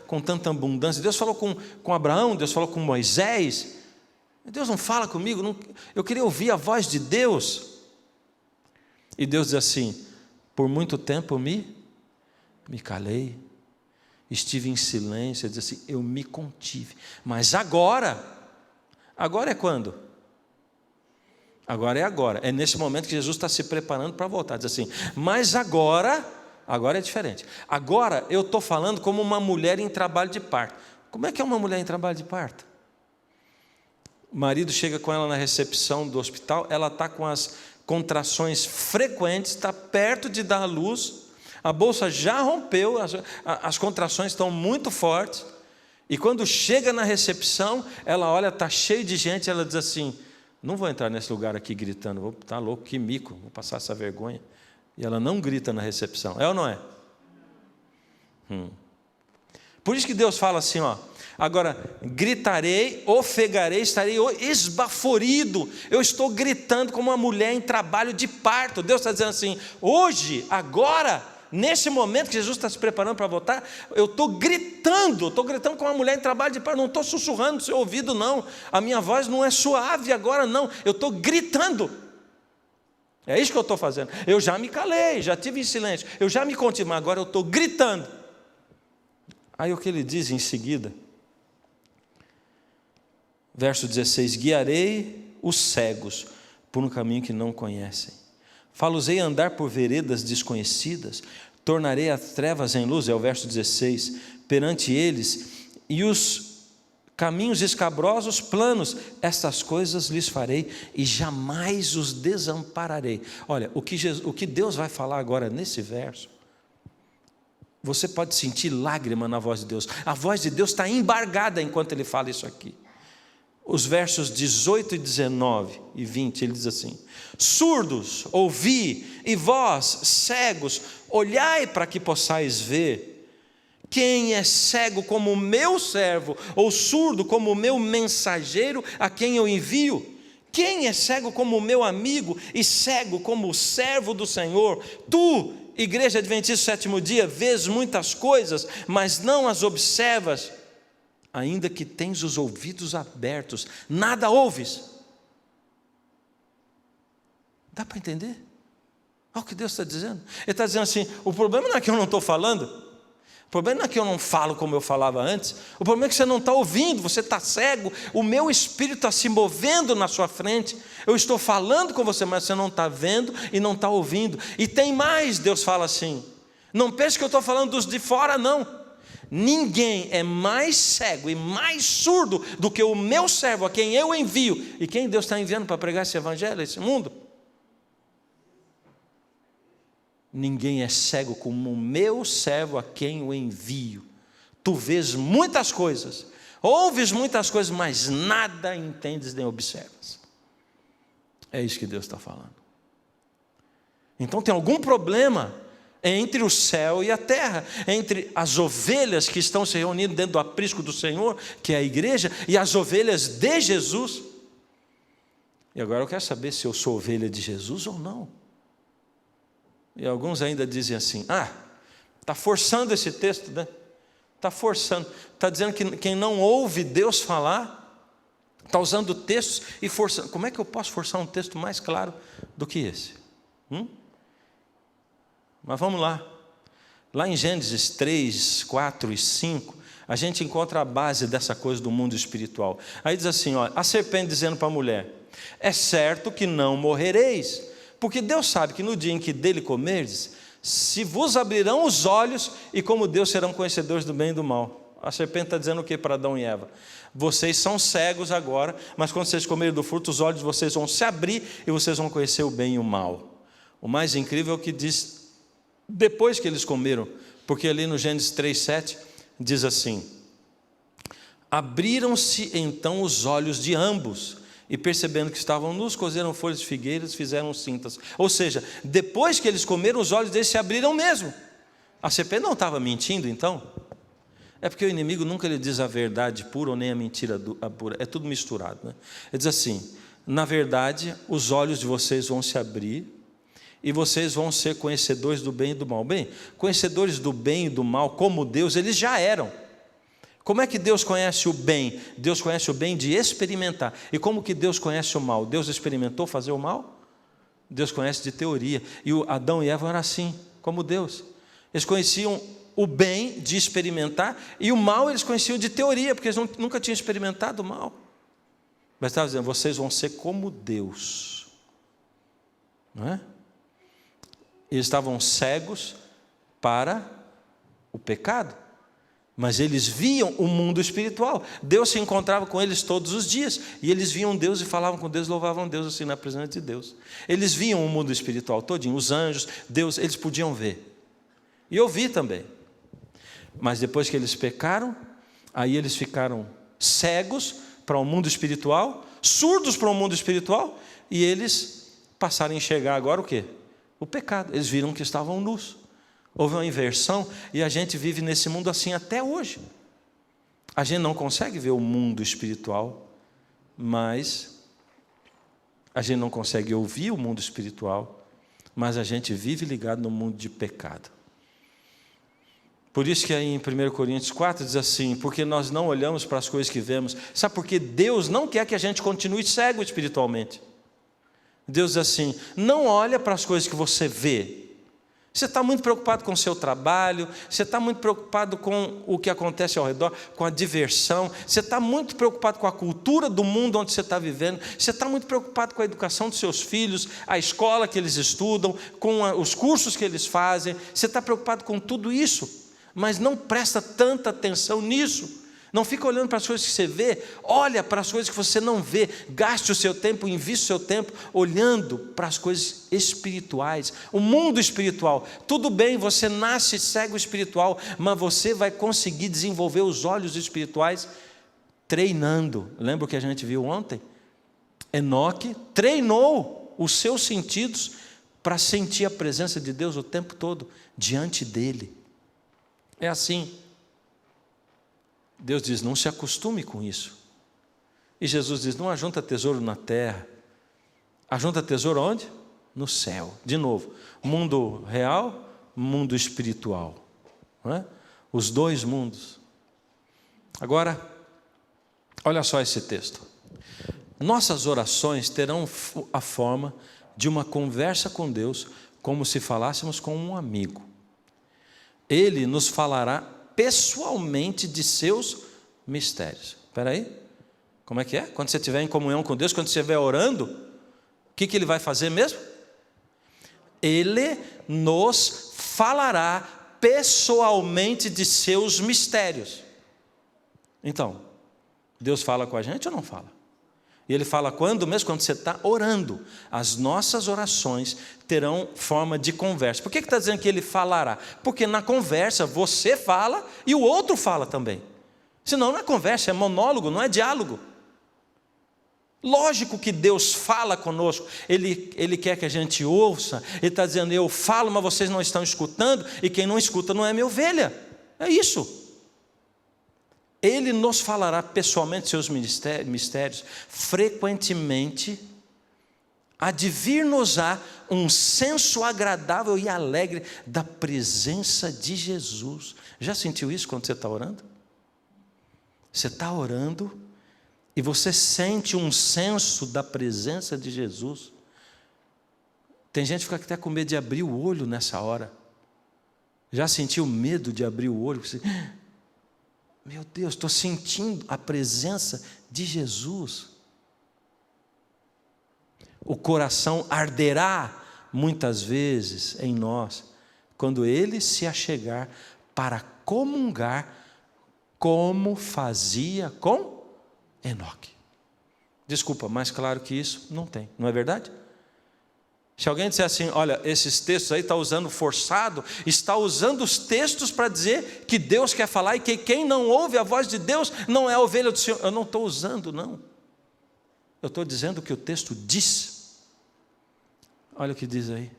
com tanta abundância. Deus falou com Abraão, Deus falou com Moisés. Deus não fala comigo, eu queria ouvir a voz de Deus. E Deus diz assim, por muito tempo me calei, estive em silêncio. Ele diz assim, eu me contive, mas agora é quando? Agora é nesse momento que Jesus está se preparando para voltar. Diz assim, mas agora é diferente. Agora eu estou falando como uma mulher em trabalho de parto. Como é que é uma mulher em trabalho de parto? O marido chega com ela na recepção do hospital, ela está com as contrações frequentes, está perto de dar à luz, a bolsa já rompeu, as contrações estão muito fortes, e quando chega na recepção, ela olha, está cheio de gente, ela diz assim, não vou entrar nesse lugar aqui gritando, vou estar louco, que mico, vou passar essa vergonha. E ela não grita na recepção, é ou não é? Por isso que Deus fala assim, agora gritarei, ofegarei, estarei esbaforido. Eu estou gritando como uma mulher em trabalho de parto. Deus está dizendo assim, hoje, agora, nesse momento que Jesus está se preparando para voltar, eu estou gritando como uma mulher em trabalho de parto. Não estou sussurrando no seu ouvido, não. A minha voz não é suave agora, não. Eu estou gritando. É isso que eu estou fazendo. Eu já me calei, já estive em silêncio, eu já me contive, mas agora eu estou gritando. Aí o que ele diz em seguida? Verso 16, guiarei os cegos por um caminho que não conhecem. Falo-os-ei a andar por veredas desconhecidas, tornarei as trevas em luz, é o verso 16, perante eles, e os caminhos escabrosos, planos, estas coisas lhes farei e jamais os desampararei. Olha, o que Deus vai falar agora nesse verso, você pode sentir lágrima na voz de Deus. A voz de Deus está embargada enquanto ele fala isso aqui. Os versos 18 e 19 e 20, ele diz assim, surdos, ouvi, e vós, cegos, olhai para que possais ver. Quem é cego como o meu servo, ou surdo como o meu mensageiro, a quem eu envio? Quem é cego como o meu amigo, e cego como o servo do Senhor? Tu igreja adventista do sétimo dia, vês muitas coisas, mas não as observas, ainda que tens os ouvidos abertos, nada ouves. Dá para entender? Olha o que Deus está dizendo. Ele está dizendo assim, o problema não é que eu não estou falando, o problema não é que eu não falo como eu falava antes, o problema é que você não está ouvindo, você está cego, o meu espírito está se movendo na sua frente, eu estou falando com você, mas você não está vendo e não está ouvindo. E tem mais, Deus fala assim, não pense que eu estou falando dos de fora, não. Ninguém é mais cego e mais surdo do que o meu servo, a quem eu envio. E quem Deus está enviando para pregar esse evangelho, esse mundo? Ninguém é cego como o meu servo a quem eu envio. Tu vês muitas coisas, ouves muitas coisas, mas nada entendes nem observas. É isso que Deus está falando. Então tem algum problema entre o céu e a terra, entre as ovelhas que estão se reunindo dentro do aprisco do Senhor, que é a igreja, e as ovelhas de Jesus. E agora eu quero saber se eu sou ovelha de Jesus ou não. E alguns ainda dizem assim, está forçando esse texto, né? Está forçando, está dizendo que quem não ouve Deus falar, está usando textos e forçando. Como é que eu posso forçar um texto mais claro do que esse? Mas vamos lá. Lá em Gênesis 3, 4 e 5, a gente encontra a base dessa coisa do mundo espiritual. Aí diz assim, ó, a serpente dizendo para a mulher, é certo que não morrereis, porque Deus sabe que no dia em que dele comerdes, se vos abrirão os olhos, e como Deus serão conhecedores do bem e do mal. A serpente está dizendo o que para Adão e Eva? Vocês são cegos agora, mas quando vocês comerem do fruto, os olhos de vocês vão se abrir, e vocês vão conhecer o bem e o mal. O mais incrível é o que diz, depois que eles comeram, porque ali no Gênesis 3:7, diz assim, abriram-se então os olhos de ambos, e percebendo que estavam nus, cozeram folhas de figueiras, fizeram cintas. Ou seja, depois que eles comeram, os olhos deles se abriram mesmo. A serpente não estava mentindo então? É porque o inimigo nunca lhe diz a verdade pura ou nem a mentira pura, é tudo misturado, né? Ele diz assim, na verdade, os olhos de vocês vão se abrir, e vocês vão ser conhecedores do bem e do mal. Bem, conhecedores do bem e do mal, como Deus, eles já eram. Como é que Deus conhece o bem? Deus conhece o bem de experimentar. E como que Deus conhece o mal? Deus experimentou fazer o mal? Deus conhece de teoria. E Adão e Eva eram assim, como Deus. Eles conheciam o bem de experimentar, e o mal eles conheciam de teoria, porque eles nunca tinham experimentado o mal. Mas estava dizendo, vocês vão ser como Deus. Não é? Eles estavam cegos para o pecado, mas eles viam o mundo espiritual. Deus se encontrava com eles todos os dias, e eles viam Deus e falavam com Deus, louvavam Deus assim na presença de Deus. Eles viam o mundo espiritual todinho, os anjos, Deus, eles podiam ver. E eu vi também. Mas depois que eles pecaram, aí eles ficaram cegos para o mundo espiritual, surdos para o mundo espiritual, e eles passaram a enxergar agora o quê? O pecado. Eles viram que estavam nus. Houve uma inversão, e a gente vive nesse mundo assim até hoje. A gente não consegue ver o mundo espiritual, mas a gente não consegue ouvir o mundo espiritual, mas a gente vive ligado no mundo de pecado. Por isso que aí em 1 Coríntios 4 diz assim, porque nós não olhamos para as coisas que vemos. Sabe por que Deus não quer que a gente continue cego espiritualmente? Deus diz assim, não olha para as coisas que você vê. Você está muito preocupado com o seu trabalho, você está muito preocupado com o que acontece ao redor, com a diversão, você está muito preocupado com a cultura do mundo onde você está vivendo, você está muito preocupado com a educação dos seus filhos, a escola que eles estudam, com os cursos que eles fazem, você está preocupado com tudo isso, mas não presta tanta atenção nisso. Não fica olhando para as coisas que você vê, olha para as coisas que você não vê, gaste o seu tempo, invista o seu tempo olhando para as coisas espirituais, o mundo espiritual. Tudo bem, você nasce cego espiritual, mas você vai conseguir desenvolver os olhos espirituais treinando. Lembra o que a gente viu ontem? Enoque treinou os seus sentidos para sentir a presença de Deus o tempo todo diante dele. É assim. Deus diz, não se acostume com isso. E Jesus diz, não ajunta tesouro na terra. Ajunta tesouro onde? No céu. De novo, mundo real, mundo espiritual, não é? Os dois mundos. Agora, olha só esse texto. Nossas orações terão a forma de uma conversa com Deus, como se falássemos com um amigo. Ele nos falará pessoalmente de seus mistérios. Espera aí, como é que é? Quando você estiver em comunhão com Deus, quando você estiver orando, o que Ele vai fazer mesmo? Ele nos falará pessoalmente de seus mistérios. Então, Deus fala com a gente ou não fala? E Ele fala quando mesmo? Quando você está orando. As nossas orações terão forma de conversa. Por que está dizendo que Ele falará? Porque na conversa você fala e o outro fala também. Senão não é conversa, é monólogo, não é diálogo. Lógico que Deus fala conosco, Ele quer que a gente ouça. Ele está dizendo, eu falo, mas vocês não estão escutando, e quem não escuta não é minha ovelha. É isso. Ele nos falará pessoalmente seus mistérios, frequentemente, há de vir-nos-á um senso agradável e alegre da presença de Jesus. Já sentiu isso quando você está orando? Você está orando e você sente um senso da presença de Jesus. Tem gente que fica até com medo de abrir o olho nessa hora. Já sentiu medo de abrir o olho? Você... Meu Deus, estou sentindo a presença de Jesus. O coração arderá muitas vezes em nós, quando Ele se achegar para comungar, como fazia com Enoque. Desculpa, mais claro que isso não tem, não é verdade? Se alguém disser assim, olha, esses textos aí está usando forçado, está usando os textos para dizer que Deus quer falar e que quem não ouve a voz de Deus não é a ovelha do Senhor. Eu não estou usando, não. Eu estou dizendo o que o texto diz. Olha o que diz aí.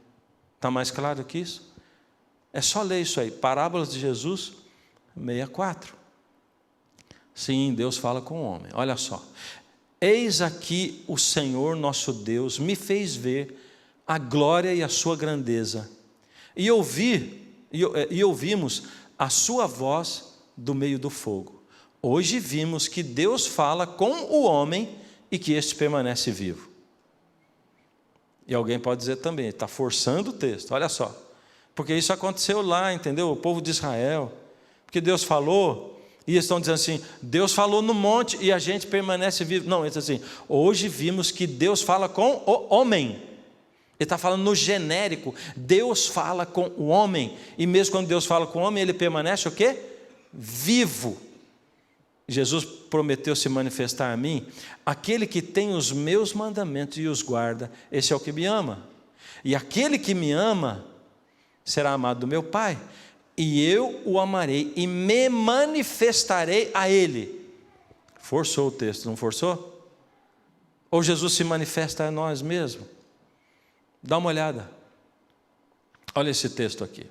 Está mais claro que isso? É só ler isso aí. Parábolas de Jesus, 64. Sim, Deus fala com o homem. Olha só. Eis aqui o Senhor nosso Deus me fez ver a glória e a sua grandeza, e ouvimos a sua voz do meio do fogo. Hoje vimos que Deus fala com o homem e que este permanece vivo. E alguém pode dizer também, está forçando o texto, olha só, porque isso aconteceu lá, entendeu? O povo de Israel, porque Deus falou, e eles estão dizendo assim, Deus falou no monte e a gente permanece vivo. Não, eles dizem assim, hoje vimos que Deus fala com o homem. Ele está falando no genérico, Deus fala com o homem, e mesmo quando Deus fala com o homem, ele permanece o quê? Vivo. Jesus prometeu se manifestar a mim, aquele que tem os meus mandamentos e os guarda, esse é o que me ama, e aquele que me ama, será amado do meu Pai, e eu o amarei, e me manifestarei a ele. Forçou o texto, não forçou? Ou Jesus se manifesta a nós mesmos? Dá uma olhada, olha esse texto aqui.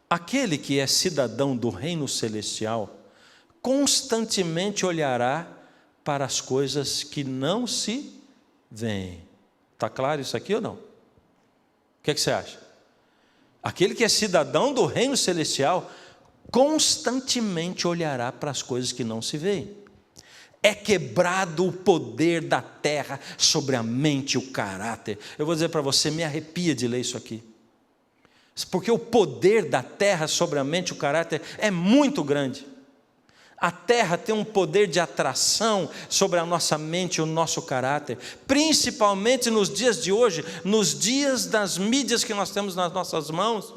Aquele que é cidadão do reino celestial, constantemente olhará para as coisas que não se veem. Está claro isso aqui ou não? O que você acha? Aquele que é cidadão do reino celestial, constantemente olhará para as coisas que não se veem. É quebrado o poder da terra sobre a mente e o caráter. Eu vou dizer para você, me arrepia de ler isso aqui. Porque o poder da terra sobre a mente e o caráter é muito grande. A terra tem um poder de atração sobre a nossa mente e o nosso caráter. Principalmente nos dias de hoje, nos dias das mídias que nós temos nas nossas mãos.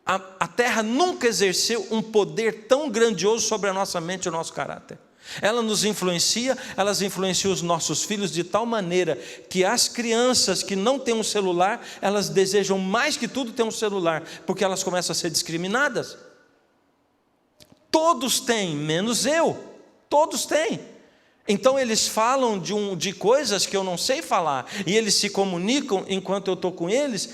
A terra nunca exerceu um poder tão grandioso sobre a nossa mente e o nosso caráter. Ela nos influencia, elas influenciam os nossos filhos de tal maneira que as crianças que não têm um celular, elas desejam mais que tudo ter um celular, porque elas começam a ser discriminadas. Todos têm, menos eu, todos têm. Então eles falam de coisas que eu não sei falar, e eles se comunicam enquanto eu estou com eles,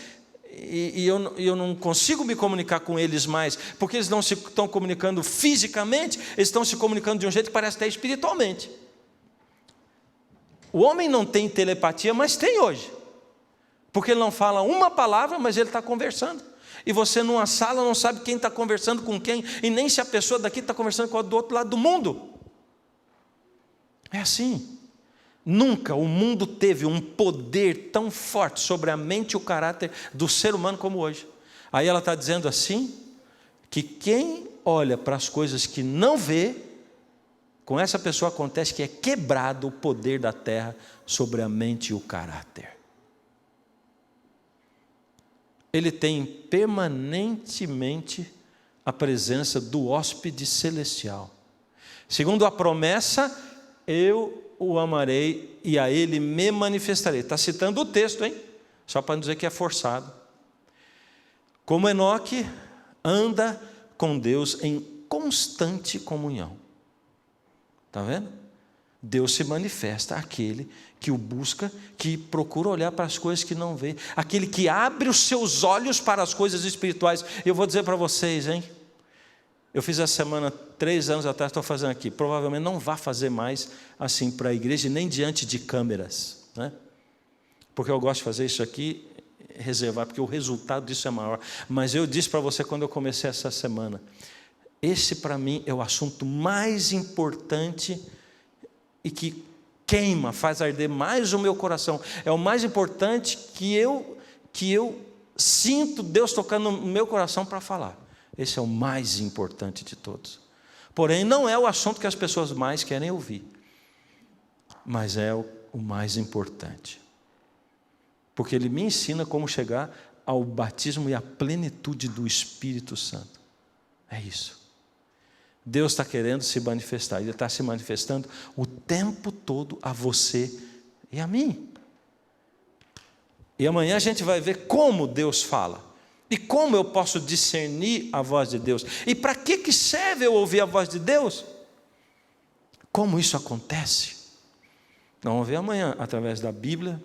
e eu não consigo me comunicar com eles mais, porque eles não se estão comunicando fisicamente, eles estão se comunicando de um jeito que parece até espiritualmente. O homem não tem telepatia, mas tem hoje, porque ele não fala uma palavra, mas ele está conversando. E você numa sala não sabe quem está conversando com quem, e nem se a pessoa daqui está conversando com a do outro lado do mundo. É assim. Nunca o mundo teve um poder tão forte sobre a mente e o caráter do ser humano como hoje. Aí ela está dizendo assim, que quem olha para as coisas que não vê, com essa pessoa acontece que é quebrado o poder da terra sobre a mente e o caráter. Ele tem permanentemente a presença do hóspede celestial. Segundo a promessa, eu o amarei e a ele me manifestarei. Está citando o texto, hein? Só para não dizer que é forçado. Como Enoque anda com Deus em constante comunhão. Está vendo? Deus se manifesta àquele que o busca, que procura olhar para as coisas que não vê, aquele que abre os seus olhos para as coisas espirituais. Eu vou dizer para vocês, hein? Eu fiz essa semana, 3 anos atrás, estou fazendo aqui. Provavelmente não vá fazer mais assim para a igreja, nem diante de câmeras, né? Porque eu gosto de fazer isso aqui, reservar, porque o resultado disso é maior. Mas eu disse para você quando eu comecei essa semana, esse para mim é o assunto mais importante e que queima, faz arder mais o meu coração. É o mais importante que eu sinto Deus tocando no meu coração para falar. Esse é o mais importante de todos. Porém, não é o assunto que as pessoas mais querem ouvir, mas é o mais importante. Porque ele me ensina como chegar ao batismo e à plenitude do Espírito Santo. É isso. Deus está querendo se manifestar. Ele está se manifestando o tempo todo a você e a mim. E amanhã a gente vai ver como Deus fala. E como eu posso discernir a voz de Deus? E para que serve eu ouvir a voz de Deus? Como isso acontece? Nós vamos ver amanhã, através da Bíblia,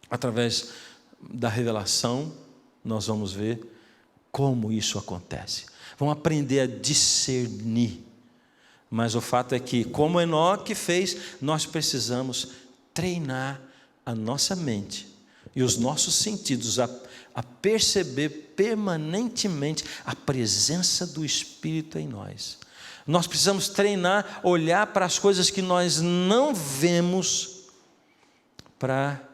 através da revelação, nós vamos ver como isso acontece. Vamos aprender a discernir. Mas o fato é que, como Enoque fez, nós precisamos treinar a nossa mente e os nossos sentidos a perceber permanentemente a presença do Espírito em nós. Nós precisamos treinar, olhar para as coisas que nós não vemos, para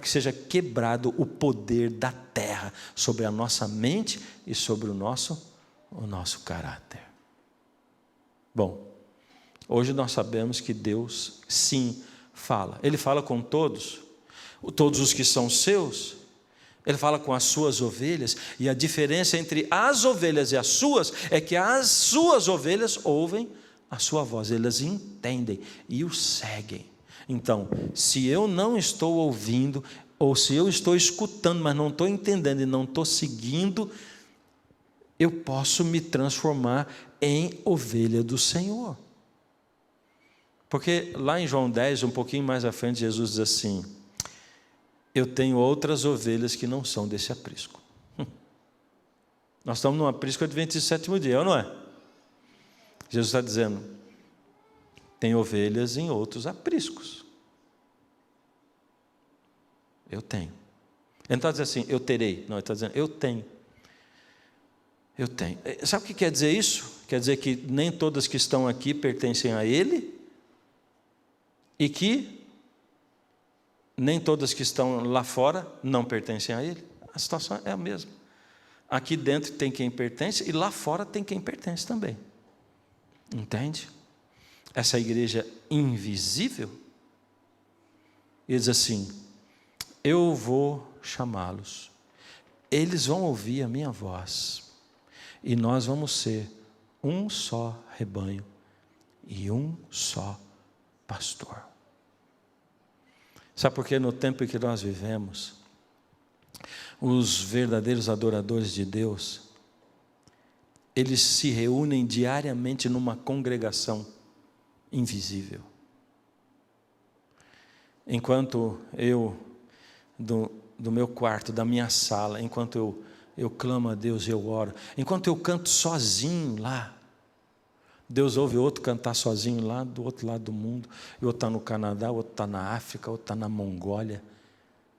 que seja quebrado o poder da terra sobre a nossa mente e sobre o nosso caráter. Bom, hoje nós sabemos que Deus sim fala. Ele fala com todos os que são seus. Ele fala com as suas ovelhas, e a diferença entre as ovelhas e as suas é que as suas ovelhas ouvem a sua voz, elas entendem e o seguem. Então, se eu não estou ouvindo, ou se eu estou escutando, mas não estou entendendo e não estou seguindo, eu posso me transformar em ovelha do Senhor. Porque lá em João 10, um pouquinho mais à frente, Jesus diz assim: eu tenho outras ovelhas que não são desse aprisco. Nós estamos num aprisco adventista do 7º dia, não é? Jesus está dizendo, tem ovelhas em outros apriscos. Eu tenho. Ele não está dizendo assim, eu terei. Não, ele está dizendo, eu tenho. Eu tenho. Sabe o que quer dizer isso? Quer dizer que nem todas que estão aqui pertencem a Ele, e que nem todas que estão lá fora não pertencem a Ele. A situação é a mesma. Aqui dentro tem quem pertence, e lá fora tem quem pertence também. Entende? Essa igreja invisível, ele diz assim, eu vou chamá-los, eles vão ouvir a minha voz, e nós vamos ser um só rebanho e um só pastor. Sabe por que no tempo em que nós vivemos, os verdadeiros adoradores de Deus, eles se reúnem diariamente numa congregação invisível. Enquanto eu, do meu quarto, da minha sala, enquanto eu clamo a Deus e eu oro, enquanto eu canto sozinho lá, Deus ouve outro cantar sozinho lá do outro lado do mundo, e outro está no Canadá, outro está na África, outro está na Mongólia,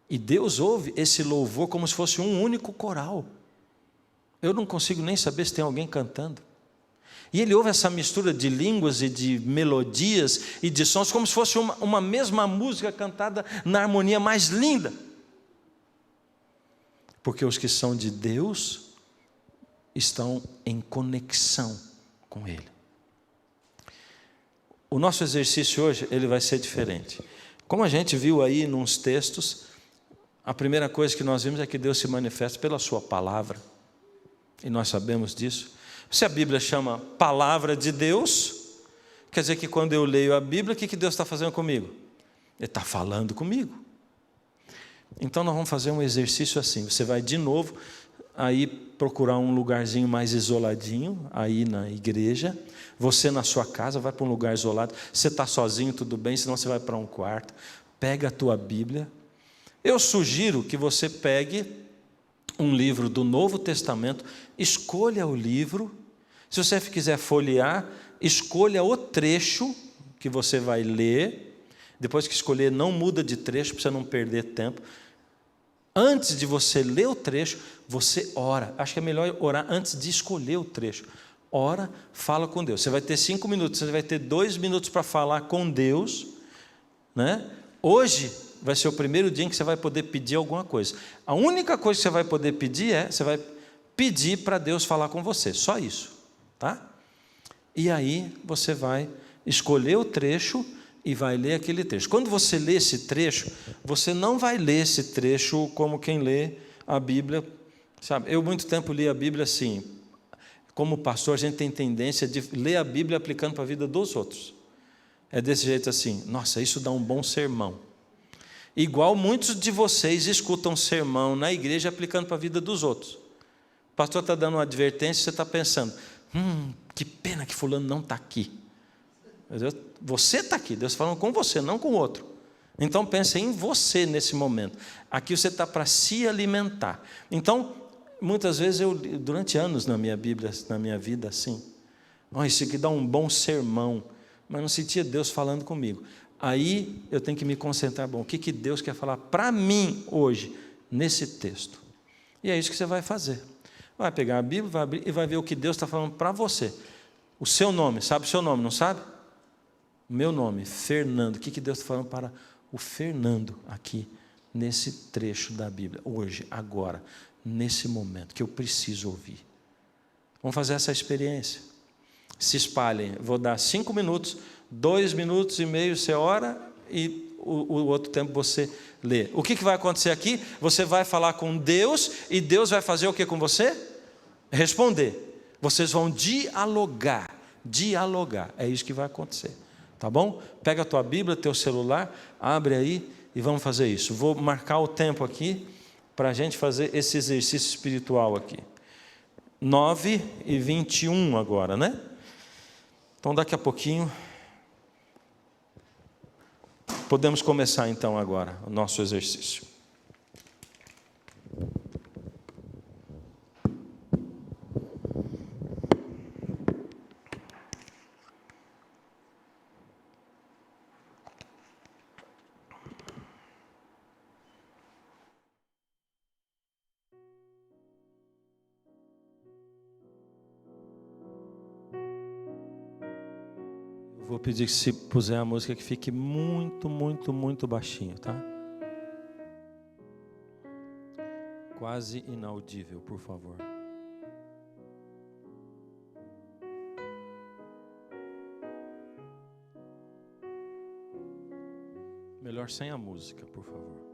e Deus ouve esse louvor como se fosse um único coral. Eu não consigo nem saber se tem alguém cantando. E ele ouve essa mistura de línguas e de melodias e de sons, como se fosse uma mesma música cantada na harmonia mais linda. Porque os que são de Deus estão em conexão com Ele. O nosso exercício hoje, ele vai ser diferente. Como a gente viu aí nos textos, a primeira coisa que nós vimos é que Deus se manifesta pela sua palavra. E nós sabemos disso. Se a Bíblia chama palavra de Deus, quer dizer que quando eu leio a Bíblia, o que Deus está fazendo comigo? Ele está falando comigo. Então nós vamos fazer um exercício assim. Você vai de novo aí procurar um lugarzinho mais isoladinho, aí na igreja. Você na sua casa vai para um lugar isolado. Você está sozinho, tudo bem, senão você vai para um quarto. Pega a tua Bíblia. Eu sugiro que você pegue um livro do Novo Testamento, escolha o livro. Se você quiser folhear, escolha o trecho que você vai ler. Depois que escolher, não muda de trecho para você não perder tempo. Antes de você ler o trecho, você ora. Acho que é melhor orar antes de escolher o trecho. Ora, fala com Deus. Você vai ter 5 minutos, você vai ter 2 minutos para falar com Deus, né? Hoje vai ser o primeiro dia em que você vai poder pedir alguma coisa. A única coisa que você vai poder pedir você vai pedir para Deus falar com você. Só isso, tá? E aí você vai escolher o trecho e vai ler aquele trecho. Quando você lê esse trecho, você não vai ler esse trecho como quem lê a Bíblia, sabe? Eu muito tempo li a Bíblia assim. Como pastor, a gente tem tendência de ler a Bíblia aplicando para a vida dos outros. É desse jeito assim, nossa, isso dá um bom sermão. Igual muitos de vocês escutam sermão na igreja aplicando para a vida dos outros. O pastor está dando uma advertência, você está pensando, que pena que fulano não está aqui. Você está aqui, Deus falando com você, não com o outro. Então pense em você nesse momento. Aqui você está para se alimentar. Então, muitas vezes durante anos na minha Bíblia, na minha vida, assim, isso aqui dá um bom sermão, mas não sentia Deus falando comigo. Aí eu tenho que me concentrar, o que Deus quer falar para mim hoje, nesse texto. E é isso que você vai fazer. Vai pegar a Bíblia, vai abrir e vai ver o que Deus está falando para você. O seu nome, sabe o seu nome, não sabe? O meu nome, Fernando. O que Deus está falando para o Fernando aqui, nesse trecho da Bíblia, hoje, agora, nesse momento, que eu preciso ouvir. Vamos fazer essa experiência. Se espalhem. Vou dar 5 minutos, 2 minutos e meio você ora e o outro tempo você lê. O que vai acontecer aqui? Você vai falar com Deus e Deus vai fazer o que com você? Responder. Vocês vão dialogar. É isso que vai acontecer. Tá bom? Pega a tua Bíblia, teu celular, abre aí e vamos fazer isso. Vou marcar o tempo aqui para a gente fazer esse exercício espiritual aqui. 9h21 agora, né? Então daqui a pouquinho podemos começar então agora o nosso exercício. Vou pedir que se puser a música que fique muito, muito, muito baixinho, tá? Quase inaudível, por favor. Melhor sem a música, por favor.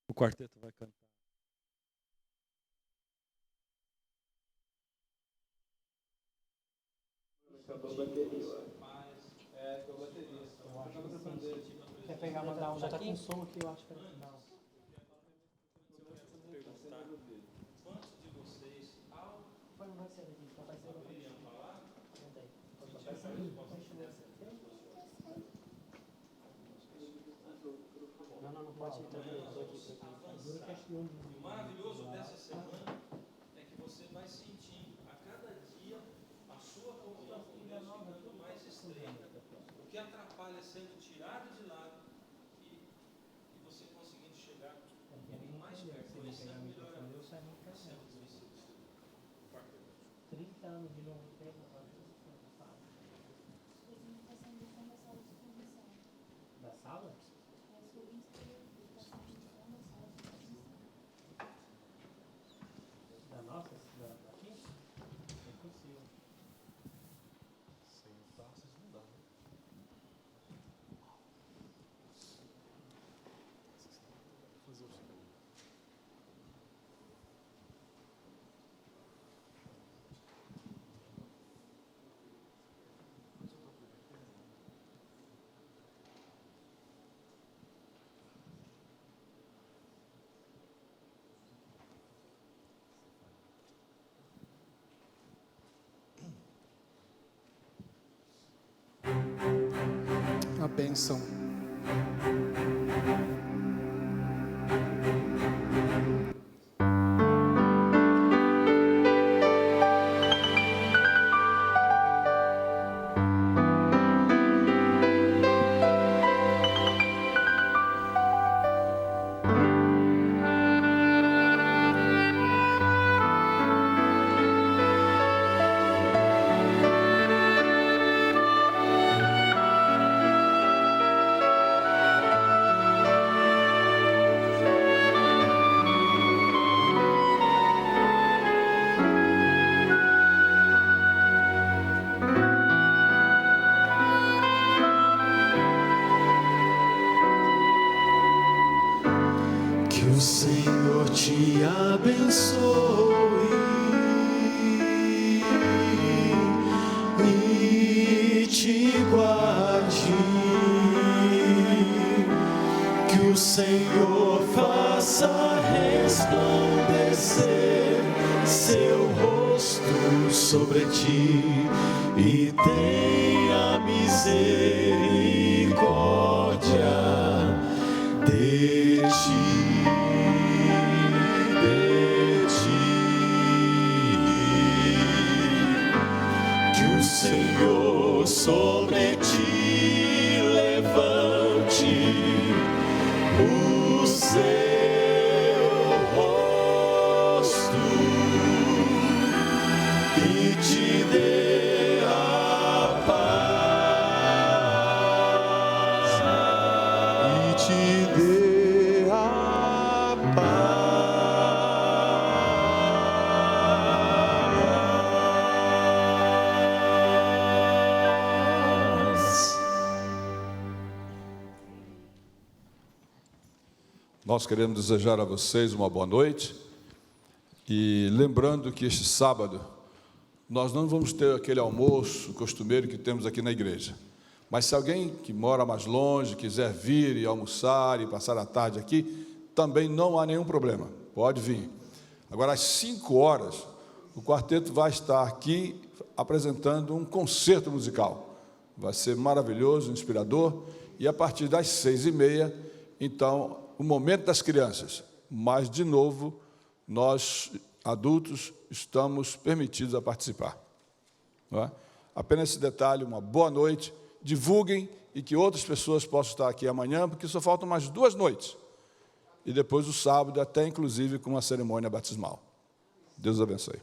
O quarteto vai cantar. Quer pegar, mandar um já tá com som aqui, eu acho que não. Quantos de vocês, Não vai ser aqui, só vai ser poderiam falar? Não pode ser tranquilo. E o maravilhoso dessa semana é que você vai sentindo a cada dia a sua comunhão com Deus ficando mais estreita. O que atrapalha sendo tirado de lado e você conseguindo chegar mais perto. Conhecendo melhor a Deus, sendo conhecido. 30 anos de novo tempo. Da sala? Da nossa? Daqui? É possível. Sem taças não dá, né? Fazer o seguinte. A bênção. Que o Senhor te abençoe e te guarde. Que o Senhor faça resplandecer seu rosto sobre ti e tenha misericórdia de ti. Que o Senhor sobre ti levante o seu rosto e te dê a paz. E te dê a paz. Nós queremos desejar a vocês uma boa noite e lembrando que este sábado nós não vamos ter aquele almoço costumeiro que temos aqui na igreja. Mas se alguém que mora mais longe quiser vir e almoçar e passar a tarde aqui, também não há nenhum problema, pode vir. Agora às 5 horas o quarteto vai estar aqui apresentando um concerto musical. Vai ser maravilhoso, inspirador, e a partir das 6h30, então, o momento das crianças. Mas, de novo, nós, adultos, estamos permitidos a participar. Não é? Apenas esse detalhe, uma boa noite, divulguem e que outras pessoas possam estar aqui amanhã, porque só faltam mais 2 noites. E depois o sábado, até inclusive com uma cerimônia batismal. Deus abençoe.